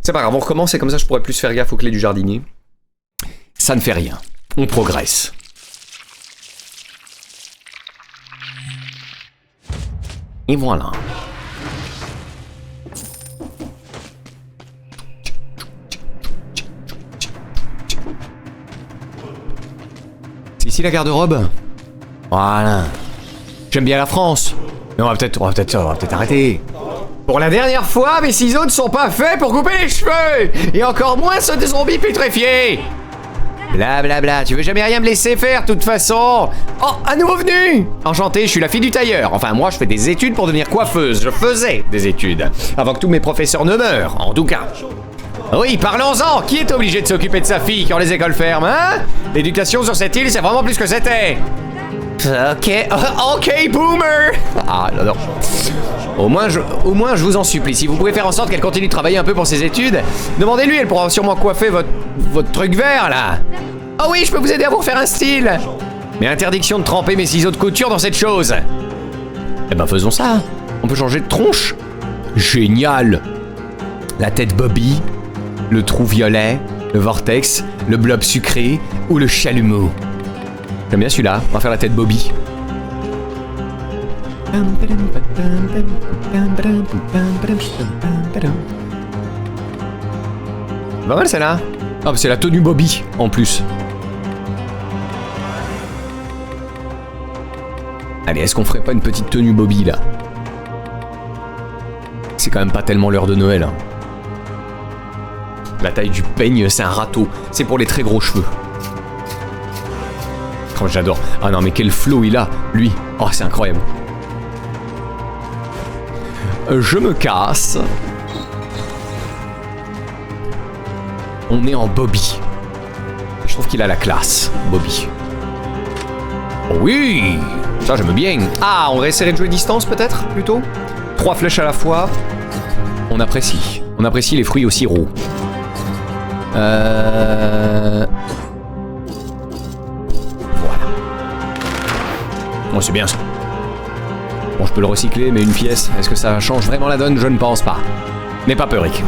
C'est pas grave, on recommence et comme ça je pourrais plus faire gaffe aux clés du jardinier. Ça ne fait rien, on progresse. Et voilà. C'est ici la garde-robe? Voilà. J'aime bien la France. Mais on va peut-être arrêter. Pour la dernière fois, mes ciseaux ne sont pas faits pour couper les cheveux. Et encore moins ceux des zombies putréfiés. Blablabla, bla bla. Tu veux jamais rien me laisser faire, de toute façon. Oh, un nouveau venu. Enchanté, je suis la fille du tailleur. Enfin, moi, je fais des études pour devenir coiffeuse. Je faisais des études. Avant que tous mes professeurs ne meurent, en tout cas. Oui, parlons-en. Qui est obligé de s'occuper de sa fille quand les écoles ferment, hein? L'éducation sur cette île, c'est vraiment plus que c'était. Ok, ok, boomer. Ah, non. Au moins, je vous en supplie, si vous pouvez faire en sorte qu'elle continue de travailler un peu pour ses études, demandez-lui, elle pourra sûrement coiffer votre truc vert, là. Oh oui, je peux vous aider à vous refaire un style. Mais interdiction de tremper mes ciseaux de couture dans cette chose. Eh ben, faisons ça. On peut changer de tronche. Génial. La tête Bobby, le trou violet, le vortex, le blob sucré ou le chalumeau. J'aime bien celui-là, on va faire la tête Bobby. Pas mal celle-là. Ah, c'est la tenue Bobby en plus. Allez, est-ce qu'on ferait pas une petite tenue Bobby là? C'est quand même pas tellement l'heure de Noël. Hein. La taille du peigne, c'est un râteau. C'est pour les très gros cheveux. Oh, j'adore. Ah non, mais quel flow il a, lui. Oh, c'est incroyable. Je me casse. On est en Bobby. Je trouve qu'il a la classe, Bobby. Oh oui, ça j'aime bien. Ah, on va essayer de jouer distance peut-être, plutôt. 3 flèches à la fois. On apprécie. On apprécie les fruits au sirop. Voilà. Bon, c'est bien ça. Bon, je peux le recycler, mais une pièce, est-ce que ça change vraiment la donne? Je ne pense pas. N'aie pas peur, Rick.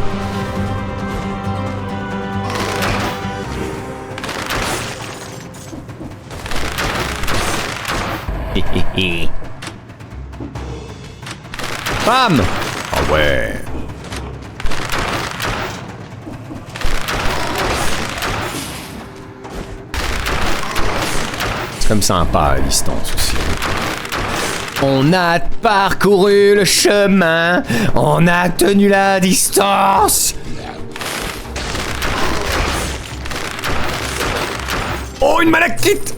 Bam! Ah ouais. C'est comme sympa à distance aussi. On a parcouru le chemin, on a tenu la distance. Oh, une malachite!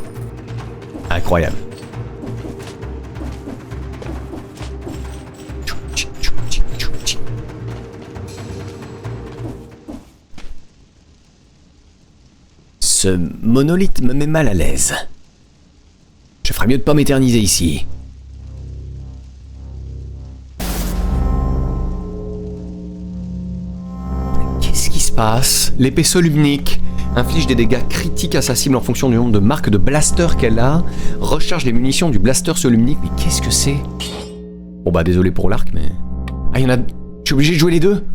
Incroyable. Ce monolithe me met mal à l'aise. Je ferais mieux de pas m'éterniser ici. Qu'est-ce qui se passe? L'épaisseur luminique inflige des dégâts critiques à sa cible en fonction du nombre de marques de blaster qu'elle a. Recharge les munitions du blaster sur luminique. Mais qu'est-ce que c'est? Bon bah désolé pour l'arc, mais... Ah, il y en a... Je suis obligé de jouer les deux?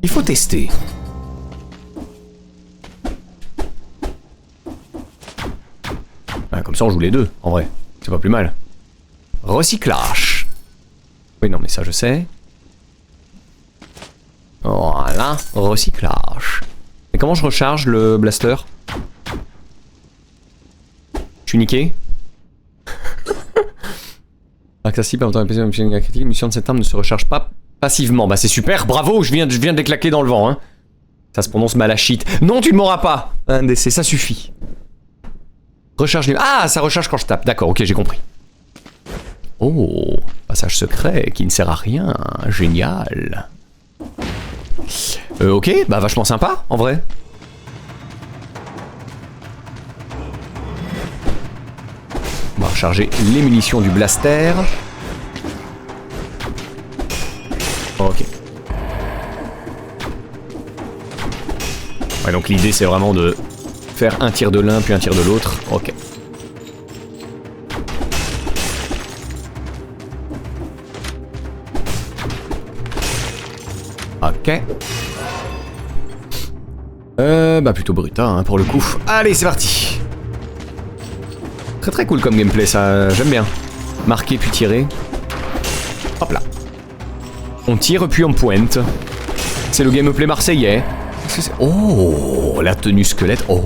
Il faut tester. Ah, comme ça on joue les deux, en vrai. C'est pas plus mal. Recyclage. Oui, non mais ça je sais. Voilà, recyclage. Et comment je recharge le blaster? Je suis niqué. Accessible en temps de critique, les munitions de cette arme ne se recharge pas passivement. Bah c'est super, bravo, je viens de les claquer dans le vent. Hein. Ça se prononce malachite. Non, tu ne m'auras pas. Un DC, ça suffit. Recharge les... Ah, ça recharge quand je tape. D'accord, ok, j'ai compris. Oh, passage secret qui ne sert à rien. Génial. Ok, bah vachement sympa, en vrai. On va recharger les munitions du blaster. Ok. Ouais, donc l'idée c'est vraiment de faire un tir de l'un puis un tir de l'autre. Ok. Ok. Bah plutôt bruta hein, pour le coup. Allez, c'est parti. Très très cool comme gameplay, ça, j'aime bien. Marquer puis tirer. Hop là. On tire puis on pointe. C'est le gameplay marseillais. Oh, la tenue squelette. Oh.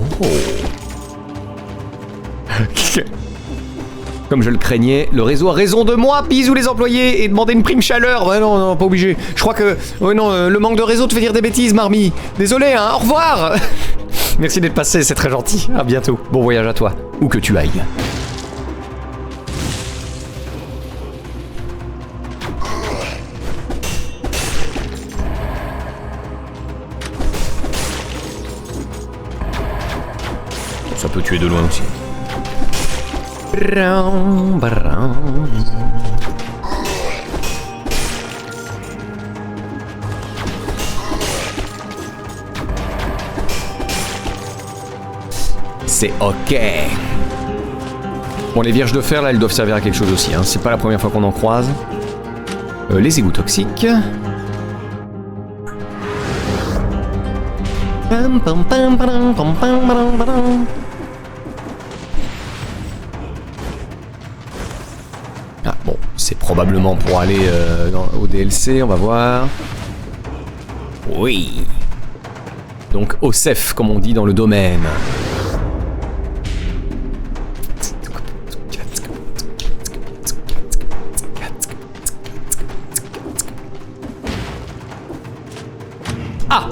Comme je le craignais, le réseau a raison de moi. Bisous les employés et demandez une prime chaleur. Ouais non, non, pas obligé. Je crois que... Ouais non, le manque de réseau te fait dire des bêtises, Marmy. Désolé, hein, au revoir. Merci d'être passé, c'est très gentil. À bientôt. Bon voyage à toi, où que tu ailles. Ça peut tuer de loin aussi. C'est ok. Bon, les vierges de fer là, elles doivent servir à quelque chose aussi. Hein. C'est pas la première fois qu'on en croise. Les égouts toxiques. Ah bon, c'est probablement pour aller au DLC, on va voir. Oui. Donc au CEF, comme on dit dans le domaine. Ah!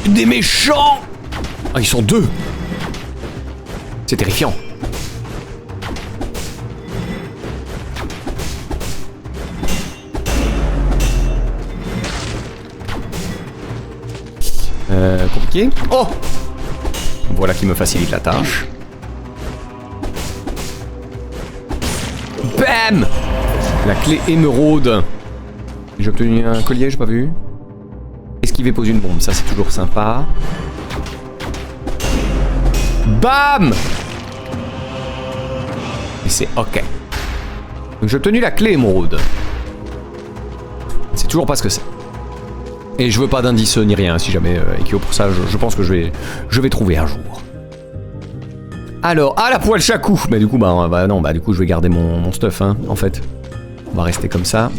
Des méchants! Ah, ils sont deux! C'est terrifiant. Compliqué. Oh! Voilà qui me facilite la tâche. Bam! La clé émeraude. J'ai obtenu un collier, j'ai pas vu. Esquiver pose une bombe, ça c'est toujours sympa. Bam! Et c'est ok. Donc j'ai obtenu la clé émeraude. C'est toujours pas ce que c'est. Et je veux pas d'indice ni rien, si jamais Ekio, pour ça, je pense que je vais trouver un jour. Alors, ah la poêle chacou! Bah du coup, bah non, bah du coup je vais garder mon stuff, hein, en fait. On va rester comme ça.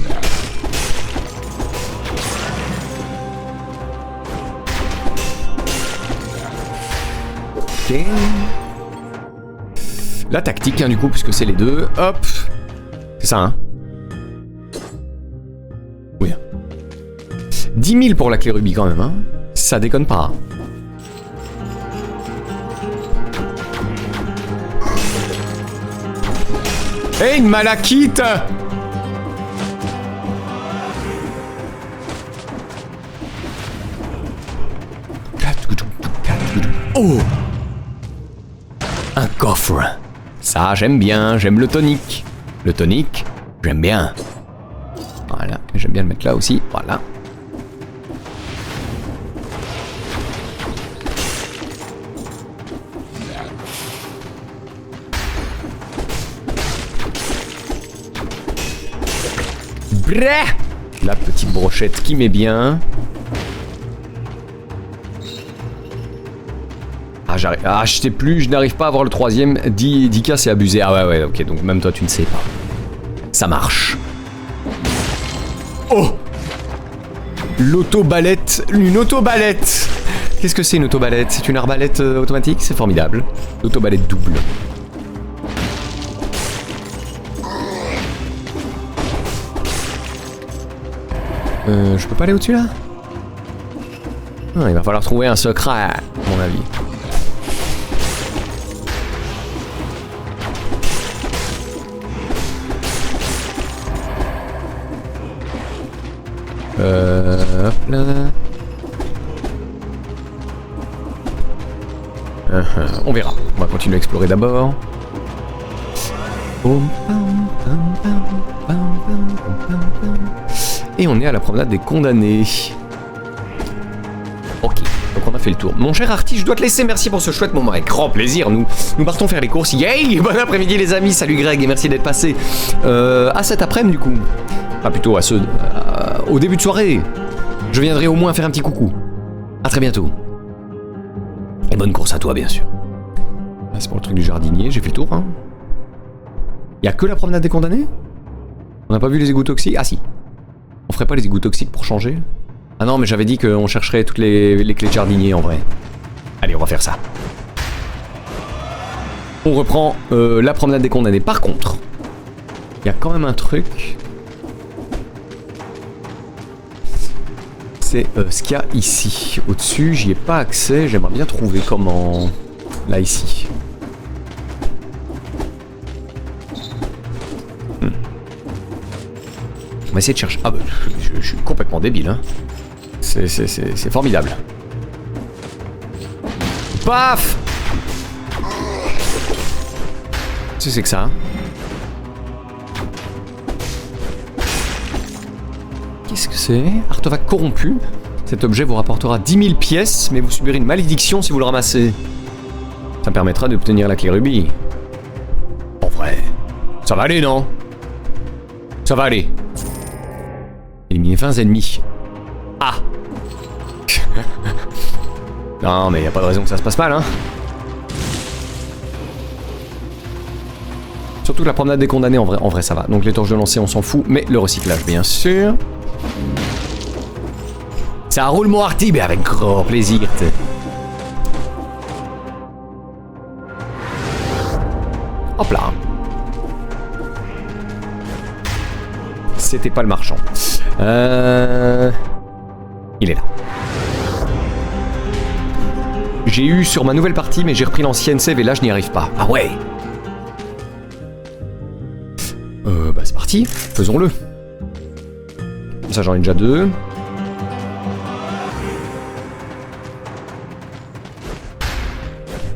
Ok. La tactique, hein, du coup, puisque c'est les deux. Hop. C'est ça, hein. Oui. 10 000 pour la clé rubis, quand même, hein. Ça déconne pas. Hey, une malachite! Oh! Un coffre. Ça, j'aime bien, j'aime le tonique. Le tonique, j'aime bien. Voilà, j'aime bien le mettre là aussi, voilà. Brrr! La petite brochette qui met bien. Ah, je sais plus, je n'arrive pas à avoir le troisième. 10K, c'est abusé. Ah ouais, ok, donc même toi, tu ne sais pas. Ça marche. Oh! L'autobalette. Une autobalette. Qu'est-ce que c'est une autobalette? C'est une arbalète automatique? C'est formidable. L'autobalette double. Je peux pas aller au-dessus là? Ah, il va falloir trouver un secret, à mon avis. Hop là. On verra. On va continuer à explorer d'abord. Et on est à la promenade des condamnés. Ok, donc on a fait le tour. Mon cher Arty, je dois te laisser, merci pour ce chouette moment, avec grand plaisir. Nous partons faire les courses. Yay! Bon après-midi les amis, salut Greg et merci d'être passé. À cet après-midi du coup. Enfin plutôt à ce... au début de soirée. Je viendrai au moins faire un petit coucou. À très bientôt. Et bonne course à toi bien sûr. Là c'est pour le truc du jardinier, j'ai fait le tour hein. Y'a que la promenade des condamnés? On n'a pas vu les égouts toxiques? Ah si. On ferait pas les égouts toxiques pour changer? Ah non mais j'avais dit qu'on chercherait toutes les clés de jardinier en vrai. Allez on va faire ça. On reprend la promenade des condamnés. Par contre, il y a quand même un truc. C'est ce qu'il y a ici. Au-dessus, j'y ai pas accès. J'aimerais bien trouver comment... Là, ici. On va essayer de chercher... Ah bah, je suis complètement débile, hein. C'est formidable. Paf! Qu'est-ce que c'est que ça? Qu'est-ce que c'est? Artefact corrompu. Cet objet vous rapportera 10 000 pièces, mais vous subirez une malédiction si vous le ramassez. Ça me permettra d'obtenir la clé rubis. En vrai, ça va aller, non? Ça va aller. Éliminer 20 ennemis. Ah! Non, mais y a pas de raison que ça se passe mal, hein. Surtout que la promenade des condamnés, en vrai ça va. Donc les torches de lancer, on s'en fout, mais le recyclage, bien sûr. Ça roule mon Arty, mais avec grand plaisir. Hop là. C'était pas le marchand. Il est là. J'ai eu sur ma nouvelle partie, mais j'ai repris l'ancienne save et là je n'y arrive pas. Ah ouais. Bah c'est parti, faisons-le. Ça j'en ai déjà 2.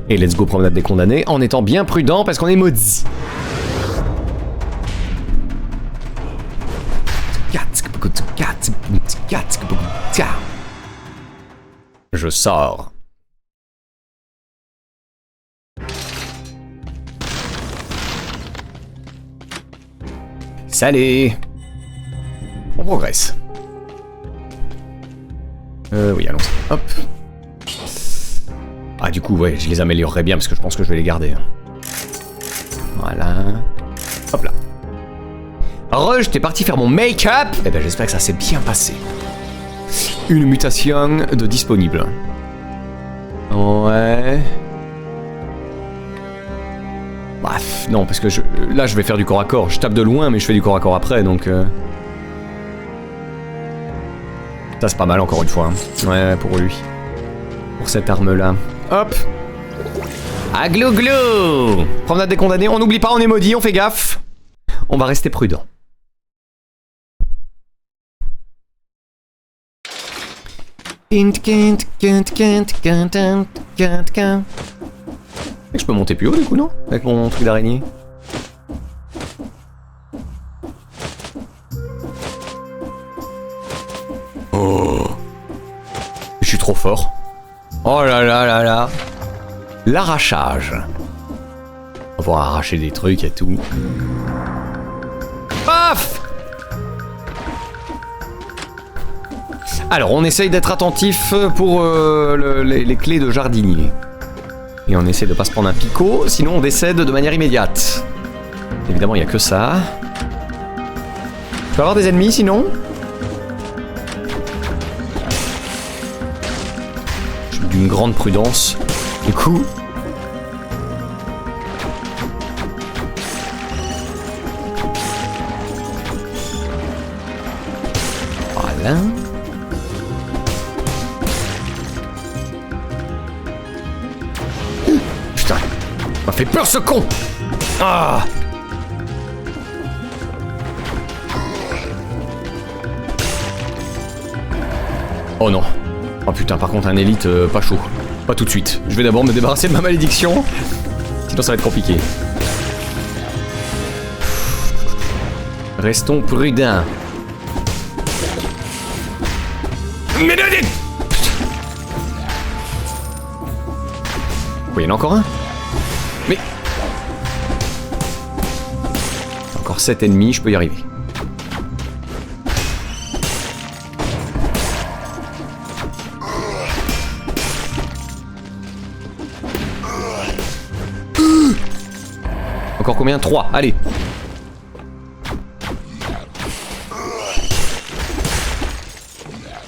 Et let's go promenade des condamnés en étant bien prudent parce qu'on est maudit. Je sors. Salut. On progresse. Oui, allons-y. Hop. Ah, du coup, ouais, je les améliorerai bien parce que je pense que je vais les garder. Voilà. Hop là. Re, t'es parti faire mon make-up. Eh ben, j'espère que ça s'est bien passé. Une mutation de disponible. Ouais. Bref, non, parce que là, je vais faire du corps à corps. Je tape de loin, mais je fais du corps à corps après, donc... Ça, c'est pas mal, encore une fois. Hein. Ouais, pour lui. Pour cette arme-là. Hop. Ah, glou glou. Promenade des condamnés. On n'oublie pas, on est maudit, on fait gaffe. On va rester prudent. Je peux monter plus haut du coup, non? Avec mon truc d'araignée. Oh. Je suis trop fort. Oh là là là là. L'arrachage. On va pouvoir arracher des trucs et tout. Paf! Alors, on essaye d'être attentif pour les clés de jardinier. Et on essaie de pas se prendre un picot, sinon on décède de manière immédiate. Évidemment, il n'y a que ça. Je peux avoir des ennemis sinon? Je suis d'une grande prudence. Du coup... Voilà. Putain, il m'a fait peur ce con. Ah. Oh non. Oh putain, par contre un élite pas chaud. Pas tout de suite. Je vais d'abord me débarrasser de ma malédiction. Sinon ça va être compliqué. Restons prudents. Mais oh, il y en a encore un. Mais... Encore 7 ennemis, je peux y arriver. Encore combien? 3, allez.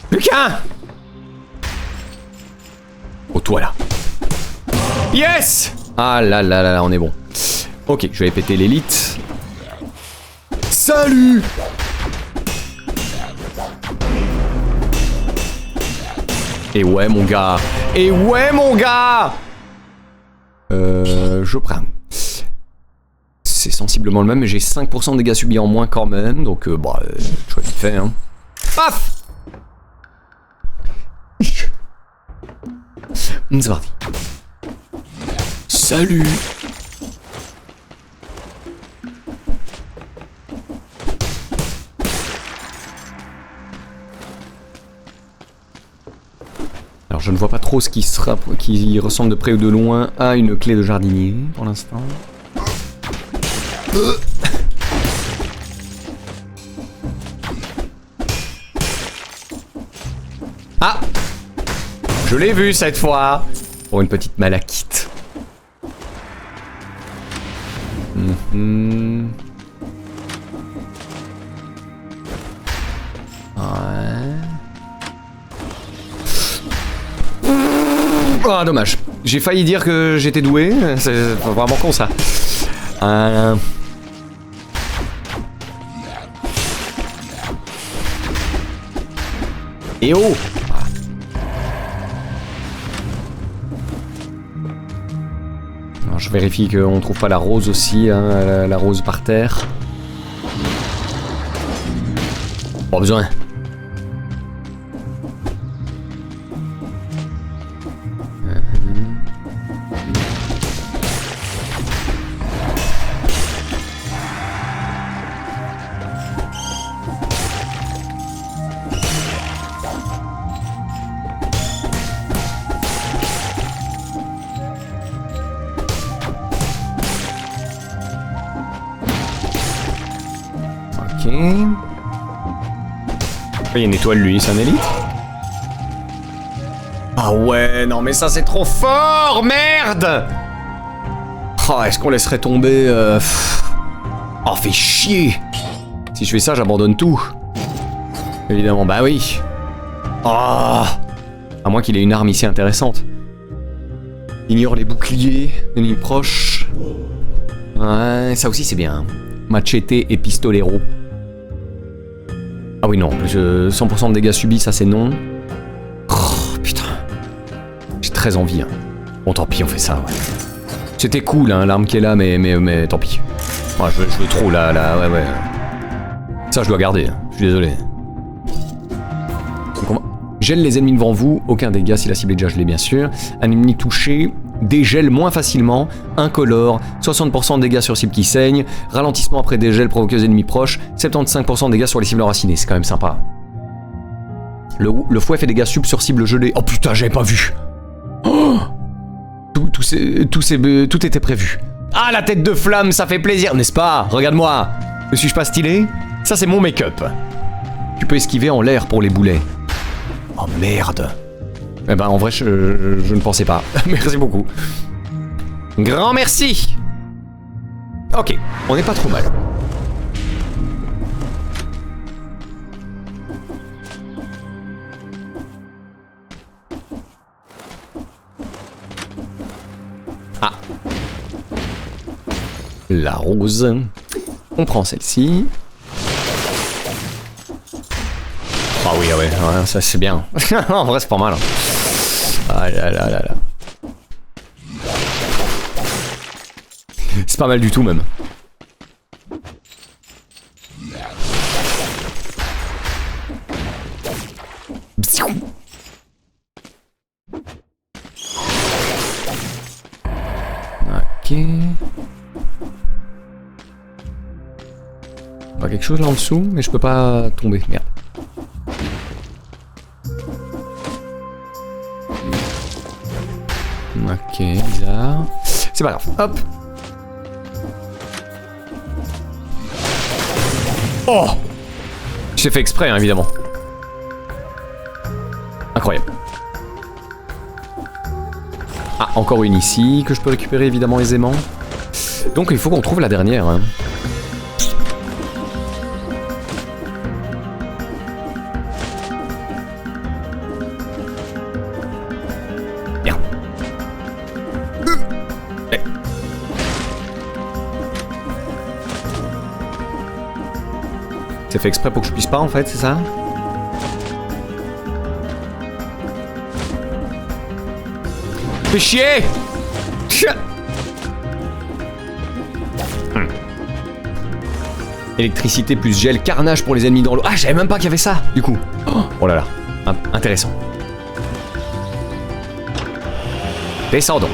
Plus qu'un. Oh toi là. Yes. Ah là là là là, on est bon. Ok, je vais péter l'élite. Salut. Et ouais mon gars. Et ouais mon gars. Je prends. C'est sensiblement le même, mais j'ai 5% de dégâts subis en moins quand même, donc bah, choix vite fait, hein. Paf. C'est parti. Salut. Alors je ne vois pas trop ce qui ressemble de près ou de loin à une clé de jardinier pour l'instant. Ah! Je l'ai vu cette fois! Pour une petite malachite. Ouais. Oh, dommage. J'ai failli dire que j'étais doué. C'est vraiment con ça. Et oh! Alors, je vérifie qu'on trouve pas la rose aussi, hein, la rose par terre. Pas besoin. Ok. Il y a une étoile lui, c'est un élite? Ah ouais, non mais ça c'est trop fort, merde! Oh, est-ce qu'on laisserait tomber Oh, fait chier! Si je fais ça, j'abandonne tout. Évidemment, bah oui. Oh, à moins qu'il ait une arme ici intéressante. Ignore les boucliers, ennemis proches. Ouais, ça aussi c'est bien. Hein. Machete et pistolero. Ah oui, non, 100% de dégâts subis, ça c'est non. Oh, putain. J'ai très envie. Hein. Bon, tant pis, on fait ça, ouais. C'était cool, hein, l'arme qui est là, mais tant pis. Ouais, je veux trop, là, ouais. Ça, je dois garder, hein. Je suis désolé. Donc, on va... Gèle les ennemis devant vous, aucun dégât si la cible est déjà gelée, bien sûr. Un ennemi touché, dégèle moins facilement, incolore, 60% de dégâts sur cible qui saigne, ralentissement après dégel provoqué aux ennemis proches, 75% de dégâts sur les cibles enracinées, c'est quand même sympa. Le fouet fait dégâts sub sur cible gelée. Oh putain, j'avais pas vu. Oh, tout était prévu. Ah, la tête de flamme, ça fait plaisir, n'est-ce pas? Regarde-moi. Ne suis-je pas stylé? Ça, c'est mon make-up. Tu peux esquiver en l'air pour les boulets. Oh merde. Eh ben, en vrai, je ne pensais pas. Merci beaucoup. Grand merci. Ok, on n'est pas trop mal. Ah. La rose. On prend celle-ci. Ah oui, ah ouais, ça c'est bien. En vrai, c'est pas mal. Ah là là là là. C'est pas mal du tout, même. Ok. Pas quelque chose là en dessous, mais je peux pas tomber. Merde. Ok, bizarre. C'est pas grave. Hop. Oh! J'ai fait exprès, hein, évidemment. Incroyable. Ah, encore une ici, que je peux récupérer évidemment aisément. Donc il faut qu'on trouve la dernière. Hein. Bien. C'est fait exprès pour que je puisse pas en fait, c'est ça? Fais chier! Électricité plus gel, carnage pour les ennemis dans l'eau. Ah, je savais même pas qu'il y avait ça, du coup. Oh là là, intéressant. Descendons.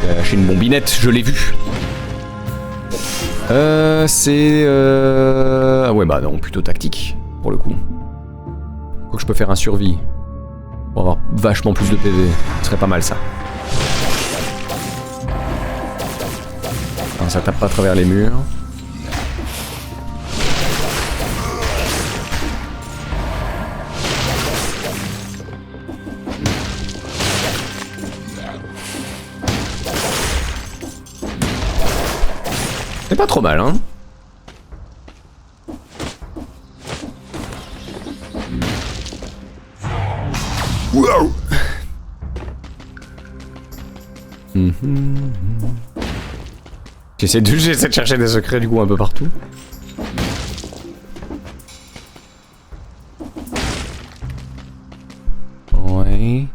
J'ai lâché une bombinette, je l'ai vu. C'est... Ah ouais, bah non, plutôt tactique, pour le coup. Faut que je peux faire un survie. Pour avoir vachement plus de PV. Ce serait pas mal, ça. Non, ça tape pas à travers les murs. C'est pas trop mal, hein. Wow. J'essaie de chercher des secrets du coup un peu partout. Ouais.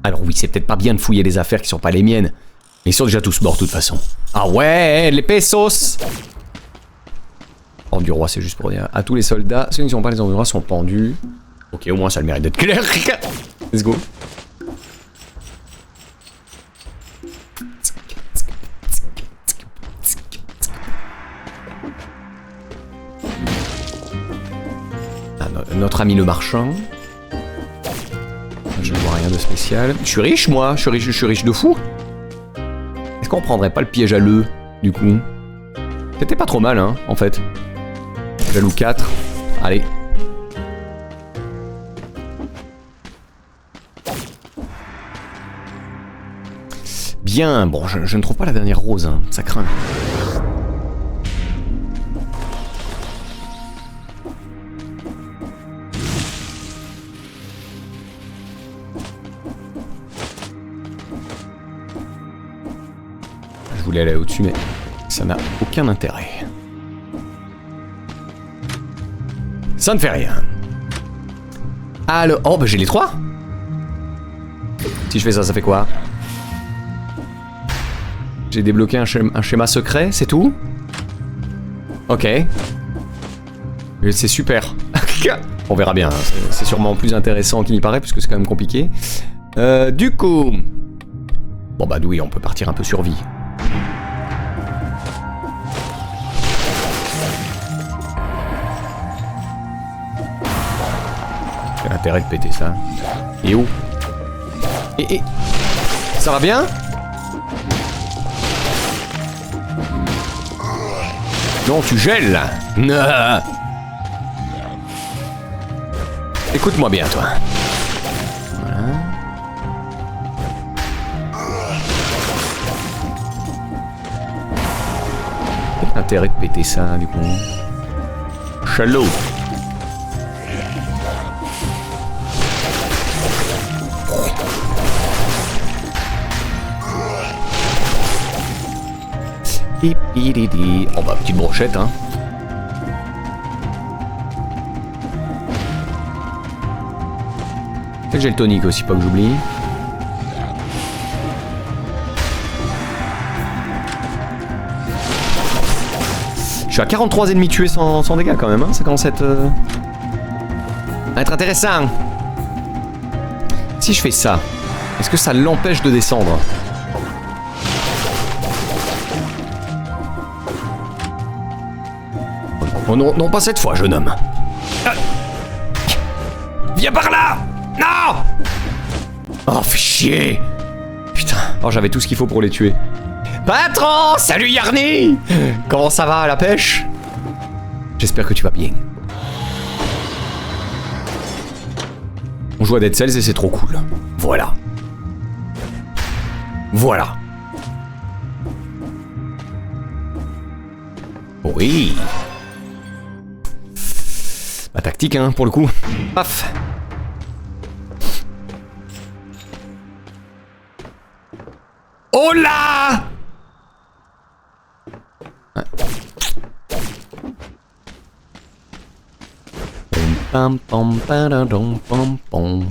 Alors oui, c'est peut-être pas bien de fouiller des affaires qui sont pas les miennes. Ils sont déjà tous morts de toute façon. Ah ouais, les pesos. Ordre du roi, c'est juste pour dire à tous les soldats, ceux qui ne sont pas les ordres du roi sont pendus. Ok, au moins ça a le mérite d'être clair. Let's go. Ah, notre ami le marchand. Je ne vois rien de spécial. Je suis riche, moi. Je suis riche de fou. Est-ce qu'on prendrait pas le piège à l'œuf, du coup? C'était pas trop mal, hein, en fait. Jaloux 4. Allez. Bien. Bon, je ne trouve pas la dernière rose, hein. Ça craint. voulais aller au-dessus, mais ça n'a aucun intérêt. Ça ne fait rien. Alors... Oh, bah j'ai les 3. Si je fais ça, ça fait quoi? J'ai débloqué un schéma secret, c'est tout? Ok. C'est super. On verra bien, hein. C'est sûrement plus intéressant qu'il n'y paraît, puisque c'est quand même compliqué. Du coup... Bon bah oui, on peut partir un peu sur vie. Quel intérêt de péter ça? Et où? Et... Ça va bien? Non, tu gèles. Non. Écoute-moi bien, toi. Voilà. Quel intérêt de péter ça, du coup? Chalot. Oh bah, petite brochette, hein. Peut-être que j'ai le tonique aussi, pas que j'oublie. Je suis à 43 ennemis tués sans dégâts quand même, hein. Ça commence à être intéressant. Si je fais ça, est-ce que ça l'empêche de descendre? Oh non, non, pas cette fois, jeune homme. Viens par là! Non! Oh, fais chier! Putain, oh, j'avais tout ce qu'il faut pour les tuer. Patron! Salut Yarny! Comment ça va à la pêche? J'espère que tu vas bien. On joue à Dead Cells et c'est trop cool. Voilà. Voilà. Oui. La tactique, hein, pour le coup. Paf. Oh là! Pam pam pam pam pam pam.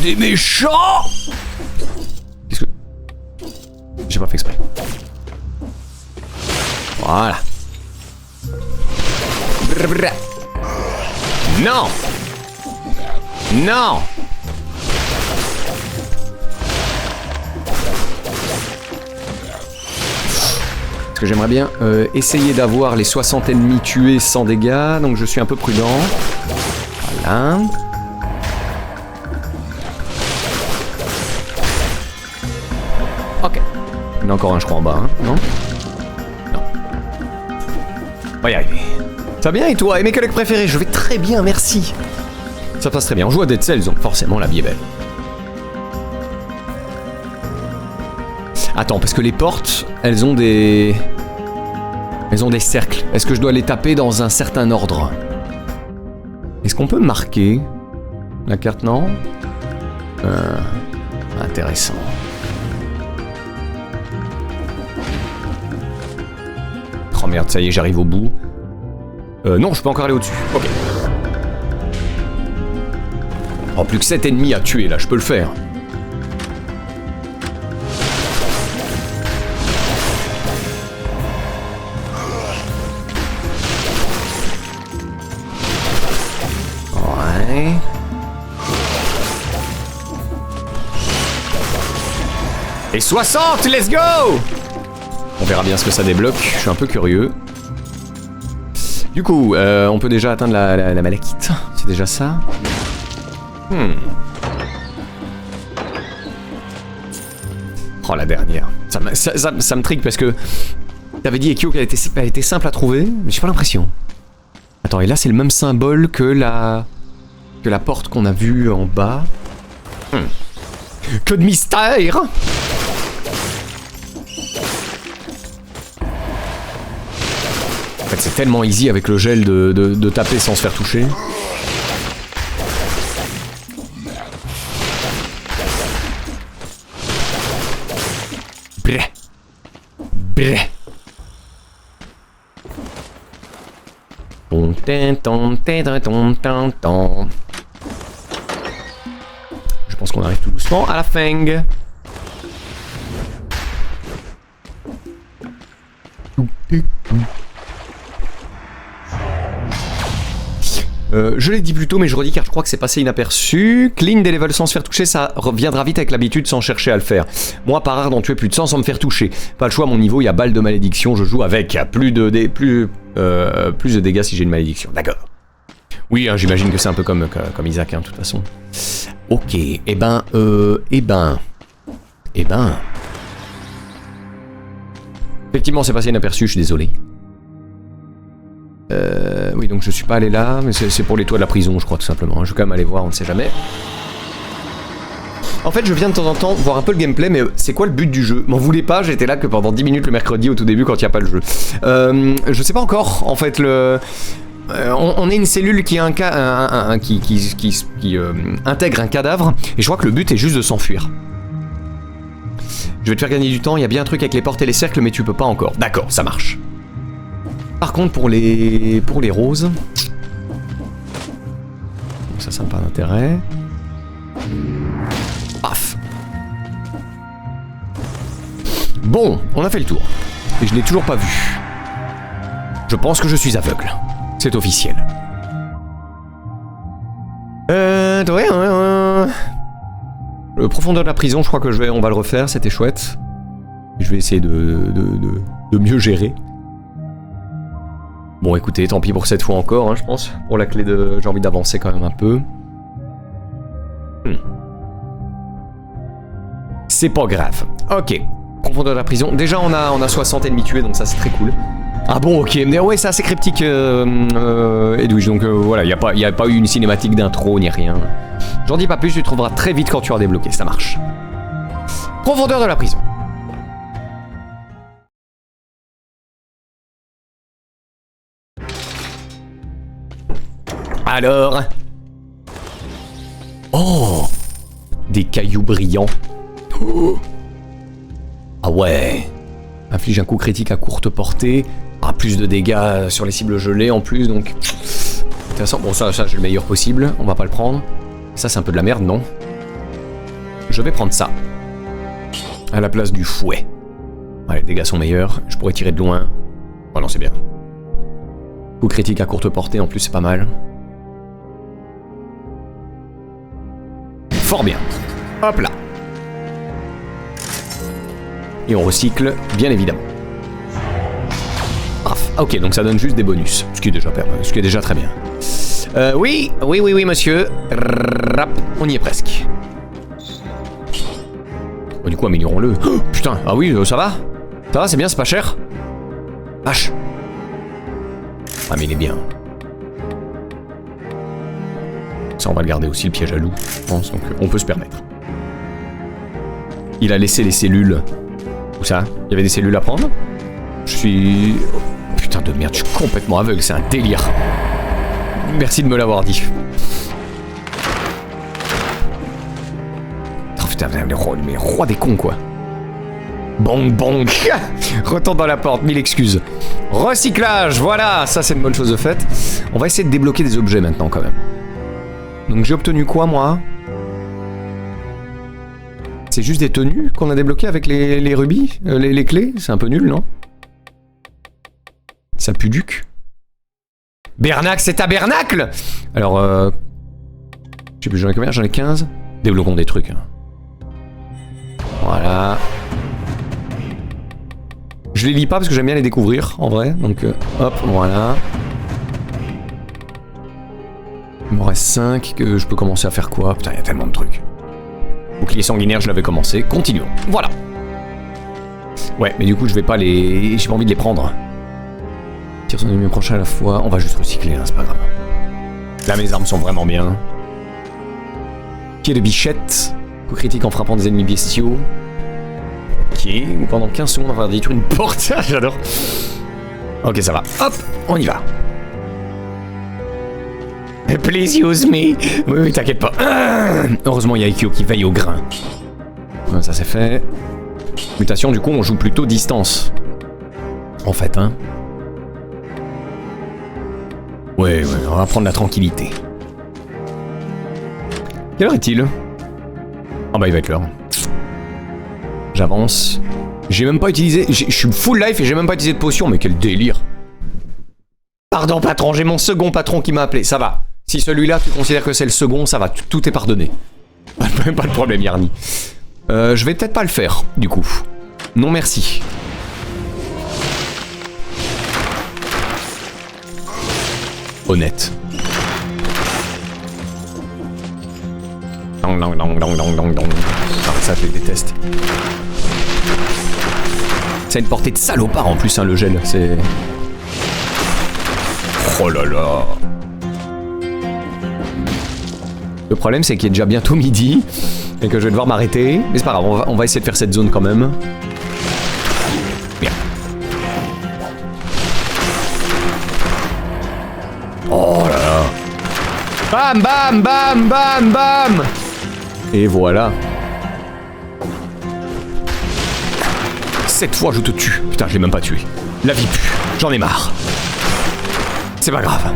Des méchants! Qu'est-ce que... J'ai pas fait exprès. Voilà. Non! Non! Parce que j'aimerais bien essayer d'avoir les 60 ennemis tués sans dégâts, donc je suis un peu prudent. Voilà. Ok. Il y en a encore un, je crois, en bas, hein, non? Non. On va y arriver. Ça va bien et toi? Et mes collègues préférés? Je vais très bien, merci. Ça passe très bien. On joue à Dead Cells, donc forcément la vie est belle. Attends, parce que les portes, elles ont des cercles. Est-ce que je dois les taper dans un certain ordre? Est-ce qu'on peut marquer la carte? Non. Intéressant. Oh merde, ça y est, j'arrive au bout. Non, je peux encore aller au-dessus. Ok. Oh, plus que 7 ennemis à tuer, là, je peux le faire. Ouais. Et 60, let's go! On verra bien ce que ça débloque, je suis un peu curieux. Du coup, on peut déjà atteindre la malachite, c'est déjà ça. Oh, la dernière. Ça me trigue parce que t'avais dit, Ekyo, qu'elle était simple à trouver, mais j'ai pas l'impression. Attends, et là c'est le même symbole que la porte qu'on a vue en bas. Que de mystère! fait, c'est tellement easy avec le gel de taper sans se faire toucher. Brrr. Brrr. Je pense qu'on arrive tout doucement à la fin. Je l'ai dit plus tôt, mais je redis car je crois que c'est passé inaperçu. Clean des levels sans se faire toucher, ça reviendra vite avec l'habitude sans chercher à le faire. Moi, par rare d'en tuer plus de 100 sans me faire toucher. Pas le choix, à mon niveau, il y a balle de malédiction, je joue avec. Plus de dégâts si j'ai une malédiction. D'accord. Oui, hein, j'imagine que c'est un peu comme Isaac, hein, de toute façon. Ok, Effectivement, c'est passé inaperçu, je suis désolé. Oui, donc je suis pas allé là, mais c'est pour les toits de la prison, je crois, tout simplement. Je vais quand même aller voir, on ne sait jamais. En fait, je viens de temps en temps voir un peu le gameplay, mais c'est quoi le but du jeu? M'en voulez pas, j'étais là que pendant 10 minutes le mercredi au tout début quand il n'y a pas le jeu. Je sais pas encore, en fait, on est une cellule qui intègre un cadavre, et je crois que le but est juste de s'enfuir. Je vais te faire gagner du temps, il y a bien un truc avec les portes et les cercles, mais tu peux pas encore. D'accord, ça marche. Par contre, pour les roses... Ça, ça n'a pas d'intérêt. Paf. Bon, on a fait le tour. Et je n'ai toujours pas vu. Je pense que je suis aveugle. C'est officiel. Le profondeur de la prison, je crois que on va le refaire, c'était chouette. Je vais essayer de mieux gérer. Bon, écoutez, tant pis pour cette fois encore, hein, je pense. Pour la clé de... J'ai envie d'avancer quand même un peu. C'est pas grave. Ok. Profondeur de la prison. Déjà, on a 60 ennemis tués, donc ça, c'est très cool. Ah bon, ok. Mais ouais, c'est assez cryptique, Edwige. Donc voilà, il n'y a pas eu une cinématique d'intro ni rien. J'en dis pas plus, tu trouveras très vite quand tu auras débloqué. Ça marche. Profondeur de la prison. Alors... Oh, des cailloux brillants. Oh. Ah ouais. Inflige un coup critique à courte portée. Ah, plus de dégâts sur les cibles gelées en plus, donc... Intéressant. Bon, ça j'ai le meilleur possible. On va pas le prendre. Ça, c'est un peu de la merde, non? Je vais prendre ça. À la place du fouet. Ouais, les dégâts sont meilleurs. Je pourrais tirer de loin. Oh non, c'est bien. Coup critique à courte portée, en plus, c'est pas mal. Fort bien. Hop là. Et on recycle, bien évidemment. Paf. Ok, donc ça donne juste des bonus. Ce qui est déjà très bien. Oui, monsieur. Rap, on y est presque. Bon, du coup, améliorons-le. Oh, putain, ah oui, ça va? Ça va, c'est bien, c'est pas cher? Vache. Ah, mais il est bien. Ça, on va le garder aussi, le piège à loup, je pense, donc on peut se permettre. Il a laissé les cellules. Où ça? Il y avait des cellules à prendre? Je suis... Oh, putain de merde, je suis complètement aveugle, c'est un délire. Merci de me l'avoir dit. Oh putain, mais roi des cons, quoi. Bong bong. Retourne dans la porte, 1000 excuses. Recyclage, voilà, ça c'est une bonne chose de faite. On va essayer de débloquer des objets maintenant, quand même. Donc j'ai obtenu quoi, moi? C'est juste des tenues qu'on a débloquées avec les rubis, les clés? C'est un peu nul, non? Ça pue duc. Bernacle, c'est tabernacle! Alors, je sais plus, j'en ai combien? J'en ai 15. Débloquons des trucs. Hein. Voilà. Je les lis pas parce que j'aime bien les découvrir, en vrai. Donc, hop, voilà. Il m'en reste 5, que je peux commencer à faire quoi? Putain, il y a tellement de trucs. Bouclier sanguinaire, je l'avais commencé. Continuons. Voilà. Ouais, mais du coup, je vais pas les... J'ai pas envie de les prendre. Tire son ennemi prochain à la fois. On va juste recycler, hein, c'est pas grave. Là, mes armes sont vraiment bien. Pied de bichette. Coup critique en frappant des ennemis bestiaux. Ok. Pendant 15 secondes, on va détruire une porte. J'adore. Ok, ça va. Hop, on y va. Please use me. Oui, t'inquiète pas. Heureusement, il y a Ikyo qui veille au grain. Ça c'est fait. Mutation, du coup, on joue plutôt distance. En fait, hein. Ouais, on va prendre la tranquillité. Quelle heure est-il? Ah bah il va être l'heure. J'avance. J'ai même pas utilisé... Je suis full life et j'ai même pas utilisé de potion, mais quel délire. Pardon patron, j'ai mon second patron qui m'a appelé, ça va. Si celui-là tu considères que c'est le second, ça va, tout est pardonné. Pas de problème Yarny. Je vais peut-être pas le faire, du coup. Non merci. Honnête. Ah, ça je les déteste. Ça a une portée de salopard en plus, hein, le gel, c'est... Oh là là. Le problème c'est qu'il est déjà bientôt midi et que je vais devoir m'arrêter. Mais c'est pas grave, on va essayer de faire cette zone quand même. Bien. Oh là là. Bam bam bam bam bam. Et voilà. Cette fois je te tue. Putain, je l'ai même pas tué. La vie pue. J'en ai marre. C'est pas grave.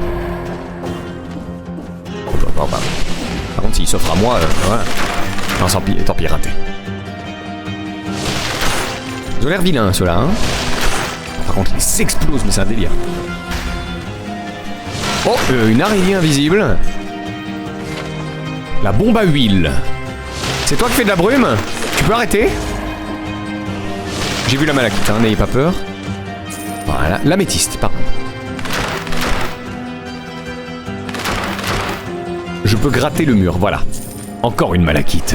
Par contre, s'il s'offre à moi, ouais. Non, tant pis, raté. Ils ont l'air vilains, ceux-là, hein. Par contre, ils s'explosent, mais c'est un délire. Oh, une araignée invisible. La bombe à huile. C'est toi qui fais de la brume? Tu peux arrêter? J'ai vu la malachite, hein, n'ayez pas peur. Voilà, l'améthyste, pardon. Je peux gratter le mur, voilà. Encore une malachite.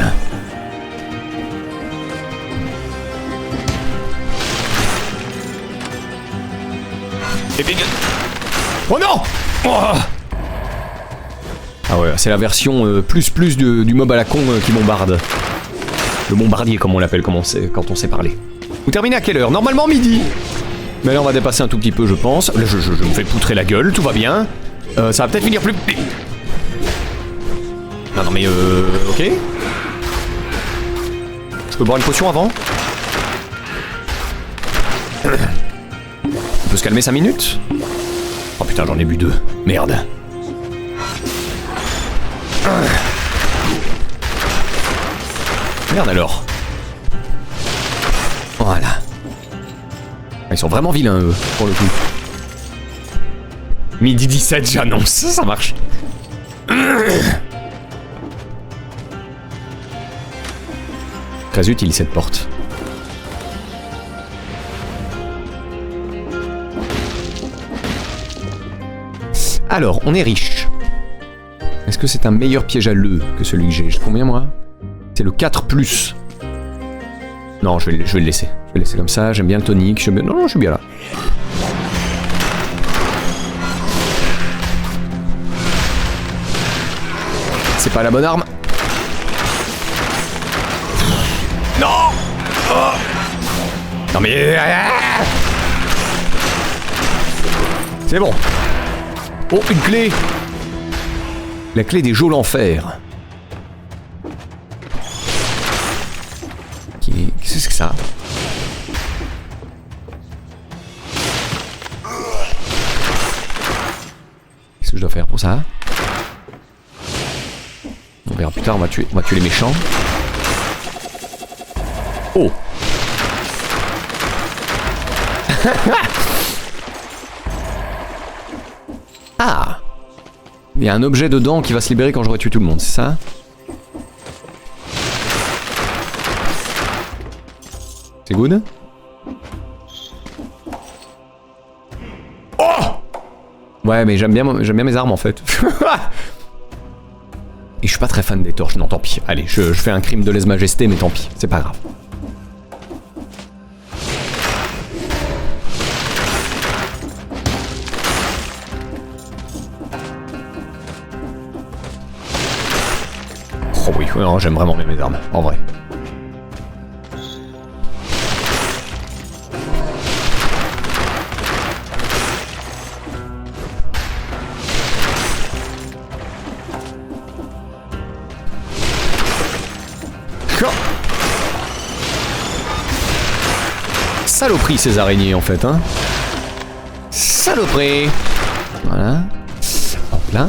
Et puis... Oh non! Oh, ah ouais, c'est la version plus du mob à la con qui bombarde. Le bombardier, comme on l'appelle quand on sait parler. Vous terminez à quelle heure? Normalement midi. Mais là on va dépasser un tout petit peu, je pense. Là, je me fais poutrer la gueule, tout va bien. Ça va peut-être finir plus... Non mais ok. Je peux boire une potion avant? On peut se calmer 5 minutes? Oh putain, j'en ai bu 2. Merde. Merde alors. Voilà. Ils sont vraiment vilains eux, pour le coup. Midi 17, j'annonce, ça marche. Très utile cette porte. Alors, on est riche. Est-ce que c'est un meilleur piège à l'œuf que celui que j'ai? J'ai combien moi? C'est le 4+. Non, je vais le laisser. Je vais le laisser comme ça, j'aime bien le tonique. Non, je suis bien là. C'est pas la bonne arme. Non! Oh! Non mais... C'est bon. Oh, une clé! La clé des geôles l'enfer. Qu'est-ce que c'est que ça? Qu'est-ce que je dois faire pour ça? On verra plus tard, on va tuer les méchants. Oh! Ah! Il y a un objet dedans qui va se libérer quand j'aurai tué tout le monde, c'est ça? C'est good? Oh! Ouais, mais j'aime bien mes armes en fait. Et je suis pas très fan des torches, non tant pis. Allez, je fais un crime de lèse-majesté, mais tant pis, c'est pas grave. Oh oui, non, j'aime vraiment bien mes armes, en vrai. D'accord. Saloperie ces araignées en fait, hein. Saloperie. Voilà. Hop là.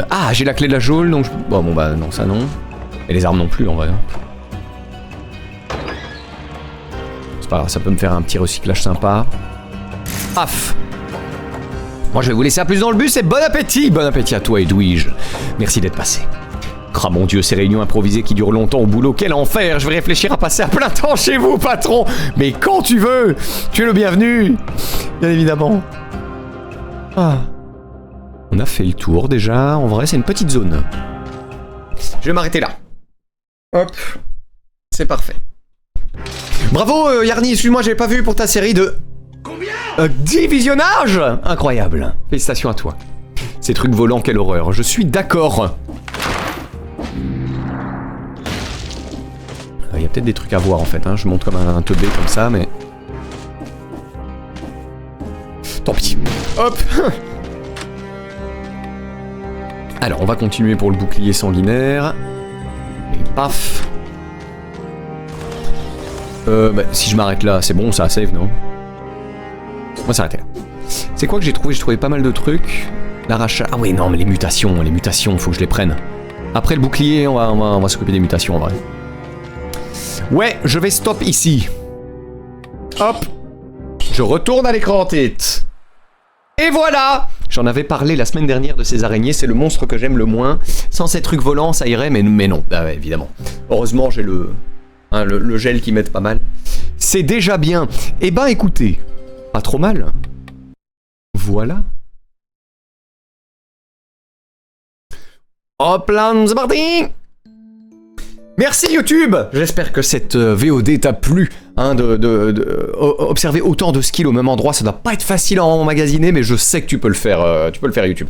Ah, j'ai la clé de la geôle, donc bon bah non, ça non. Et les armes non plus en vrai. C'est pas grave, ça peut me faire un petit recyclage sympa. Paf. Moi je vais vous laisser à plus dans le bus et bon appétit. Bon appétit à toi Edwige. Merci d'être passé. Ah mon dieu, ces réunions improvisées qui durent longtemps au boulot, quel enfer. Je vais réfléchir à passer à plein temps chez vous, patron. Mais quand tu veux. Tu es le bienvenu. Bien évidemment. Ah. On a fait le tour déjà. En vrai, c'est une petite zone. Je vais m'arrêter là. Hop. C'est parfait. Bravo, Yarny. Excuse-moi, j'avais pas vu pour ta série de... Combien 10 visionnages. Incroyable. Félicitations à toi. Ces trucs volants, quelle horreur. Je suis d'accord. Il y a peut-être des trucs à voir en fait, hein. Je monte comme un teubé comme ça, mais... Tant pis. Hop. Alors, on va continuer pour le bouclier sanguinaire. Et paf. Bah, si je m'arrête là, c'est bon, ça save, non? On va s'arrêter là. C'est quoi que j'ai trouvé? J'ai trouvé pas mal de trucs. L'arrachage... Ah oui, non, mais les mutations, faut que je les prenne. Après le bouclier, on va s'occuper des mutations en vrai. Ouais, je vais stop ici. Hop. Je retourne à l'écran tête. Et voilà. J'en avais parlé la semaine dernière de ces araignées, c'est le monstre que j'aime le moins. Sans ces trucs volants, ça irait, mais non. Ah ouais, évidemment. Heureusement, j'ai le gel qui m'aide pas mal. C'est déjà bien. Eh ben, écoutez. Pas trop mal. Voilà. Hop là, c'est parti. Merci YouTube. J'espère que cette VOD t'a plu, hein, observer autant de skills au même endroit, ça doit pas être facile à emmagasiner, mais je sais que tu peux le faire YouTube.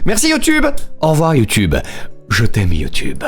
Merci YouTube. Au revoir YouTube. Je t'aime YouTube.